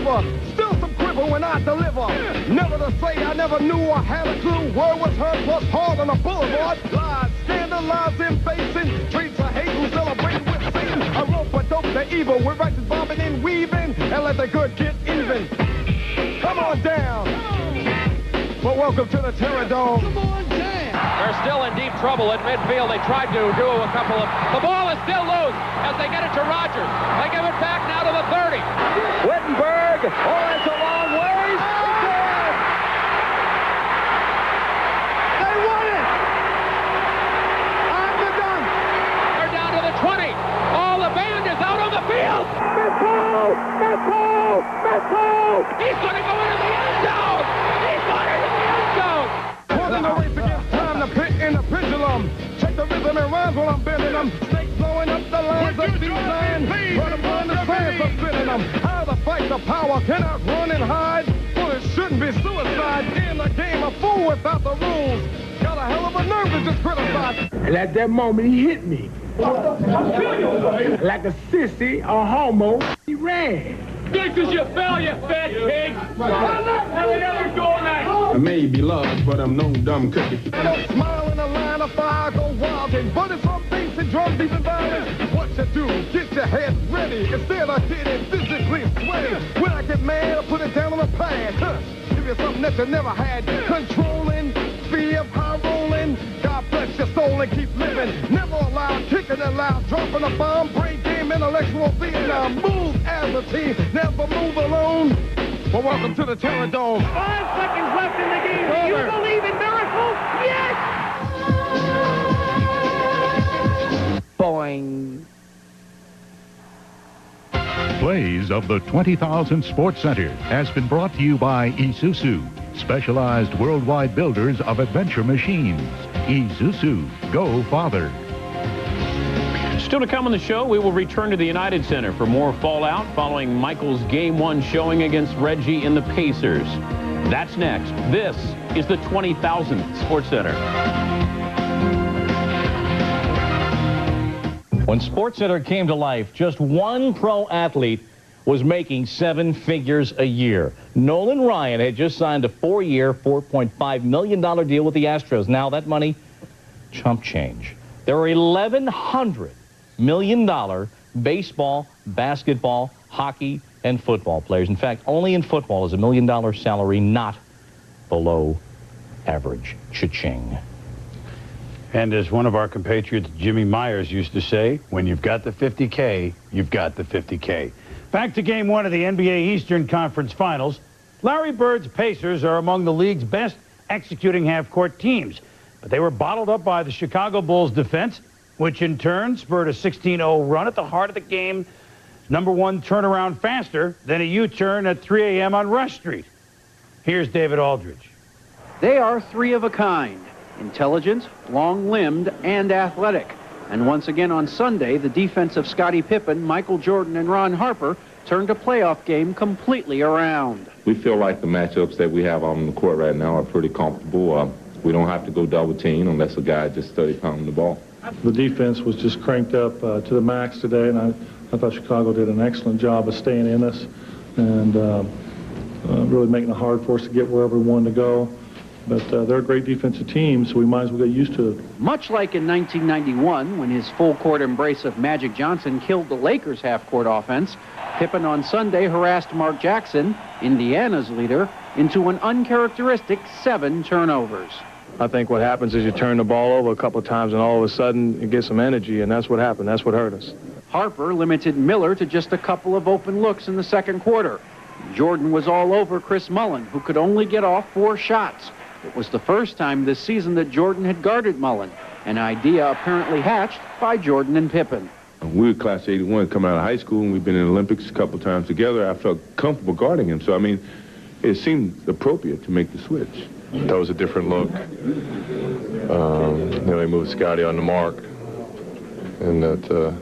[SPEAKER 13] shiver. Still some quiver when I deliver. Never to say I never knew or had a clue. Word was heard plus hard on a boulevard. Lies, scandalized and facing. Streets of hate who celebrate with Satan. A rope a dope the evil with righteous bobbing and weaving. And let the good get even. Come on down. Well, welcome to the Terror Dome. Come on down.
[SPEAKER 9] They're still in deep trouble at midfield. They tried to do a couple of... The ball is still loose as they get it to Rogers. They give it back now to the 30.
[SPEAKER 21] Wittenberg. Oh, that's a long ways.
[SPEAKER 13] They won it. I'm the dunk.
[SPEAKER 9] They're down to the 20. Oh, the band is out on the field. He's going to go into the end zone. He's going into the end zone.
[SPEAKER 13] Pulling the race against time, the pit and the pendulum. Check the rhythm and rhymes while I'm bending them. Snakes blowing up the lines of these lines. Run upon the sands for spinning them. How to fight the power, cannot run and hide. Well, it shouldn't be suicide. In the game, a fool without the rules. Got a hell of a nerve to just criticize.
[SPEAKER 11] And at that moment, he hit me. Like a sissy, a homo, he ran.
[SPEAKER 9] This is your fell, you fat pig.
[SPEAKER 11] I may be large, but I'm no dumb cookie.
[SPEAKER 13] Don't smile in a line of fire, go wild and bullets from bass and drums, even violence. What you do, get your head ready instead of getting physically sweaty. When I get mad, I put it down on the pad. Give you something that you never had. Controlling, fear of high rolling. God bless your soul and keep living. Never allowed, kicking it loud, dropping a bomb, brain game, intellectual Vietnam. Move as a team, never move alone. Well, welcome to the Terror Dome.
[SPEAKER 21] 5 seconds left in the game. Do you believe in miracles? Yes!
[SPEAKER 13] Boing.
[SPEAKER 17] Plays of the 20,000 Sports Center has been brought to you by Isuzu, specialized worldwide builders of adventure machines. Isuzu, go farther.
[SPEAKER 12] Still to come on the show, we will return to the United Center for more fallout following Michael's Game 1 showing against Reggie and the Pacers. That's next. This is the 20,000th Sports Center.
[SPEAKER 8] When SportsCenter came to life, just one pro athlete was making 7 figures a year. Nolan Ryan had just signed a 4-year, $4.5 million deal with the Astros. Now that money, chump change. There are 1,100 million-dollar baseball, basketball, hockey, and football players. In fact, only in football is $1 million salary not below average. Cha-ching.
[SPEAKER 4] And as one of our compatriots, Jimmy Myers, used to say, when you've got the 50K, you've got the 50K. Back to Game 1 of the NBA Eastern Conference Finals. Larry Bird's Pacers are among the league's best executing half-court teams. But they were bottled up by the Chicago Bulls' defense, which in turn spurred a 16-0 run at the heart of the game. Number one turnaround faster than a U-turn at 3 a.m. on Rush Street. Here's David Aldridge.
[SPEAKER 20] They are 3 of a kind. Intelligent, long-limbed, and athletic. And once again on Sunday, the defense of Scottie Pippen, Michael Jordan, and Ron Harper turned a playoff game completely around.
[SPEAKER 15] We feel like the matchups that we have on the court right now are pretty comfortable. We don't have to go double team unless a guy just study pounding the ball.
[SPEAKER 5] The defense was just cranked up to the max today, and I thought Chicago did an excellent job of staying in us and really making it hard for us to get wherever we wanted to go. But they're a great defensive team, so we might as well get used to it.
[SPEAKER 20] Much like in 1991, when his full-court embrace of Magic Johnson killed the Lakers' half-court offense, Pippen on Sunday harassed Mark Jackson, Indiana's leader, into an uncharacteristic 7 turnovers.
[SPEAKER 5] I think what happens is you turn the ball over a couple of times, and all of a sudden it gets some energy, and that's what happened. That's what hurt us.
[SPEAKER 20] Harper limited Miller to just a couple of open looks in the second quarter. Jordan was all over Chris Mullin, who could only get off 4 shots. It was the first time this season that Jordan had guarded Mullin, an idea apparently hatched by Jordan and Pippen.
[SPEAKER 15] We were class 81 coming out of high school, and we've been in the Olympics a couple of times together. I felt comfortable guarding him, so I mean, it seemed appropriate to make the switch.
[SPEAKER 5] That was a different look. They moved Scotty on the mark, and that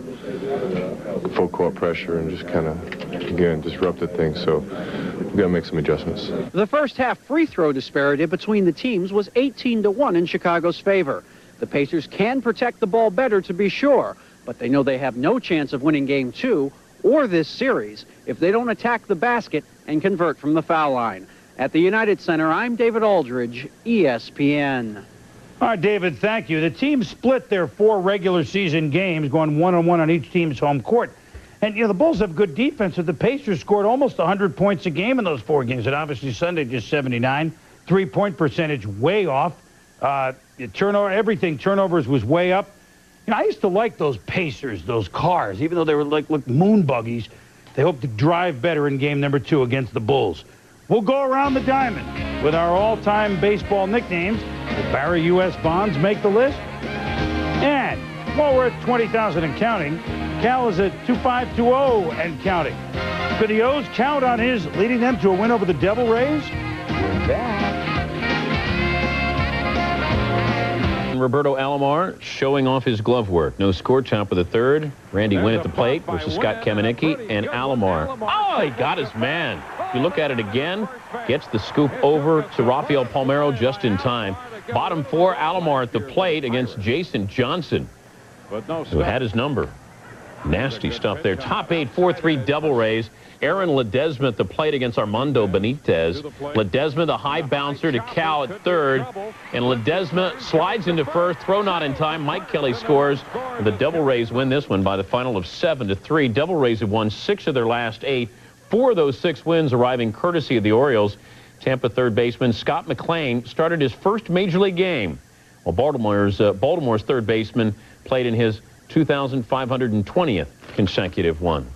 [SPEAKER 5] full court pressure, and just kind of, again, disrupted things. So we've got to make some adjustments.
[SPEAKER 20] The first half free throw disparity between the teams was 18-1 in Chicago's favor. The Pacers can protect the ball better, to be sure, but they know they have no chance of winning Game 2 or this series if they don't attack the basket
[SPEAKER 18] and convert from the foul line. At the United Center, I'm David Aldridge, ESPN.
[SPEAKER 4] All right, David, thank you. The team split their 4 regular season games, going 1-on-1 on each team's home court. And, the Bulls have good defense, but the Pacers scored almost 100 points a game in those 4 games. And obviously Sunday, just 79. Three-point percentage way off. Turnovers was way up. I used to like those Pacers, those cars, even though they were like moon buggies. They hope to drive better in game number 2 against the Bulls. We'll go around the diamond with our all-time baseball nicknames. Will Barry U.S. Bonds make the list? And while we're at 20,000 and counting, Cal is at 2520 and counting. Could the O's count on his leading them to a win over the Devil Rays? We're back.
[SPEAKER 1] Roberto Alomar showing off his glove work. No score, top of the 3rd. Randy Wynn at the plate versus Scott Kamenicki and Alomar. Oh, he got his man. If you look at it again, gets the scoop over to Rafael Palmeiro just in time. Bottom 4, Alomar at the plate against Jason Johnson, who had his number. Nasty stuff there. Top 8, 4-3 Devil Rays. Aaron Ledesma at the plate against Armando Benitez. Ledesma, the high bouncer to Cal at 3rd. And Ledesma slides into 1st. Throw not in time. Mike Kelly scores. The Devil Rays win this one by the final of 7-3. Devil Rays have won 6 of their last 8. 4 of those 6 wins arriving courtesy of the Orioles. Tampa third baseman Scott McLean started his first Major League game, while Baltimore's third baseman played in his 2,520th consecutive one.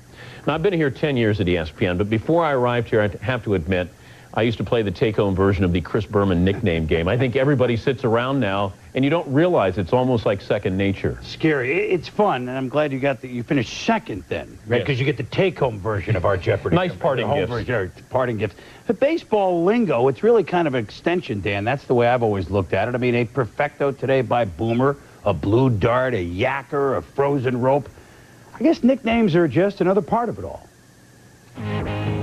[SPEAKER 1] Now, I've been here 10 years at ESPN, but before I arrived here, I have to admit, I used to play the take-home version of the Chris Berman nickname game. I think everybody sits around now, and you don't realize it's almost like second nature.
[SPEAKER 4] Scary. It's fun, and I'm glad you finished second then, right? Because you get the take-home version of our Jeopardy.
[SPEAKER 1] Nice parting gift.
[SPEAKER 4] Parting gift. The baseball lingo, it's really kind of an extension, Dan. That's the way I've always looked at it. I mean, a perfecto today by Boomer, a blue dart, a yacker, a frozen rope. I guess nicknames are just another part of it all.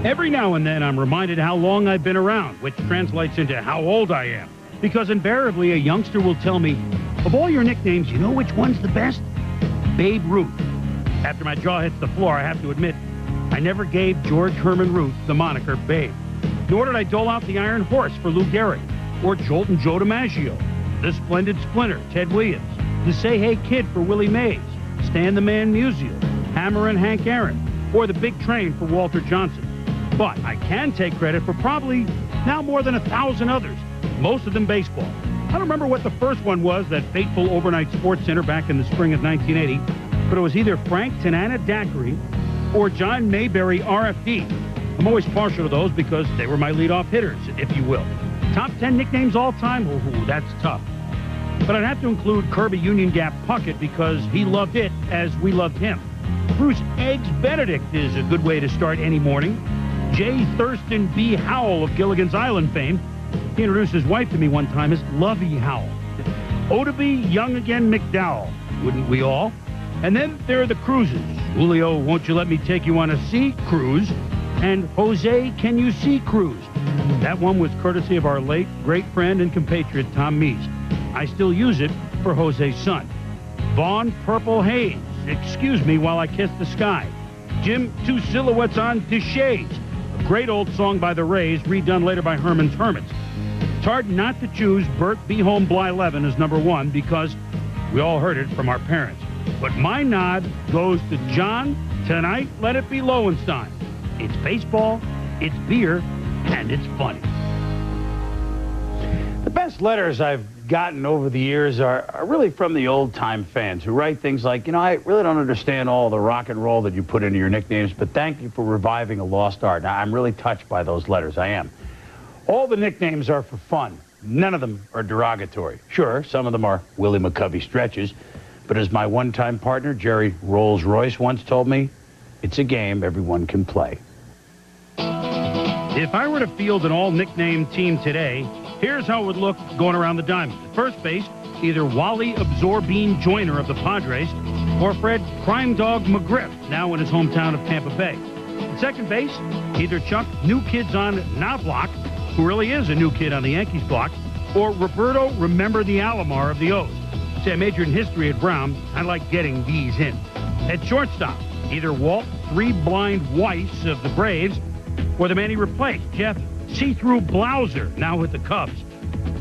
[SPEAKER 19] Every now and then I'm reminded how long I've been around, which translates into how old I am. Because invariably a youngster will tell me, of all your nicknames, you know which one's the best? Babe Ruth. After my jaw hits the floor, I have to admit, I never gave George Herman Ruth the moniker Babe. Nor did I dole out the Iron Horse for Lou Gehrig, or Joltin' Joe DiMaggio, the Splendid Splinter, Ted Williams, the Say Hey Kid for Willie Mays, Stan the Man Musial, Hammer and Hank Aaron, or the Big Train for Walter Johnson. But I can take credit for probably now more than 1,000 others, most of them baseball. I don't remember what the first one was, that fateful overnight sports center back in the spring of 1980, but it was either Frank Tanana Daiquiri or John Mayberry RFD. I'm always partial to those because they were my leadoff hitters, if you will. Top 10 nicknames all time? Ooh, that's tough. But I'd have to include Kirby Union Gap Puckett because he loved it as we loved him. Bruce Eggs Benedict is a good way to start any morning. J. Thurston B. Howell of Gilligan's Island fame. He introduced his wife to me one time as Lovey Howell. Odaby Young Again McDowell, wouldn't we all? And then there are the cruises. Julio, Won't You Let Me Take You on a Sea Cruise, and Jose, Can You See Cruise. That one was courtesy of our late great friend and compatriot Tom Mees. I still use it for Jose's son. Vaughn Purple Haze, Excuse Me While I Kiss the Sky. Jim, Two Silhouettes on Shades, a great old song by the Rays, redone later by Herman's Hermits. It's hard not to choose Bert Be Home Bly Levin as number 1 because we all heard it from our parents. But my nod goes to John, Tonight Let It Be Lowenstein. It's baseball, it's beer, and it's funny.
[SPEAKER 4] The best letters I've gotten over the years are really from the old-time fans who write things like, I really don't understand all the rock and roll that you put into your nicknames, but thank you for reviving a lost art. Now, I'm really touched by those letters. I am. All the nicknames are for fun. None of them are derogatory. Sure, some of them are Willie McCovey stretches, but as my one-time partner, Jerry Rolls-Royce, once told me, it's a game everyone can play.
[SPEAKER 19] If I were to field an all-nickname team today, here's how it would look going around the diamond. At first base, either Wally Absorbine Joyner of the Padres or Fred Crime Dog McGriff, now in his hometown of Tampa Bay. At second base, either Chuck New Kids on Knobloch, who really is a new kid on the Yankees block, or Roberto Remember the Alomar of the O's. See, I majored in history at Brown. I like getting these hints. At shortstop, either Walt Three Blind Weiss of the Braves Or the man he replaced, Jeff See-Through Blauser, now with the Cubs.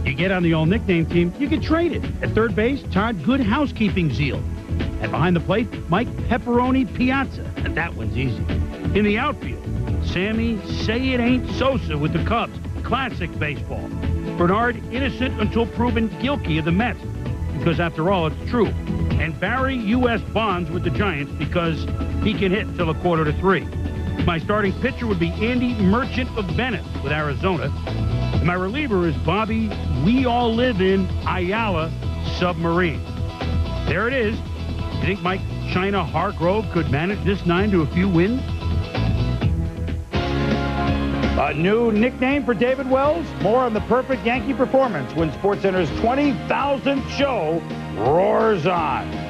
[SPEAKER 19] You get on the all-nickname team, you get traded. At third base, Todd Good Housekeeping Zeal. And behind the plate, Mike Pepperoni Piazza. And that one's easy. In the outfield, Sammy Say It Ain't Sosa with the Cubs. Classic baseball. Bernard Innocent Until Proven Guilty of the Mets. Because after all, it's true. And Barry U.S. Bonds with the Giants because he can hit till 2:45. My starting pitcher would be Andy Merchant of Bennett with Arizona. And my reliever is Bobby We All Live In Ayala Submarine. There it is. You think Mike China Hargrove could manage this 9 to a few wins?
[SPEAKER 4] A new nickname for David Wells? More on the perfect Yankee performance when SportsCenter's 20,000th show roars on.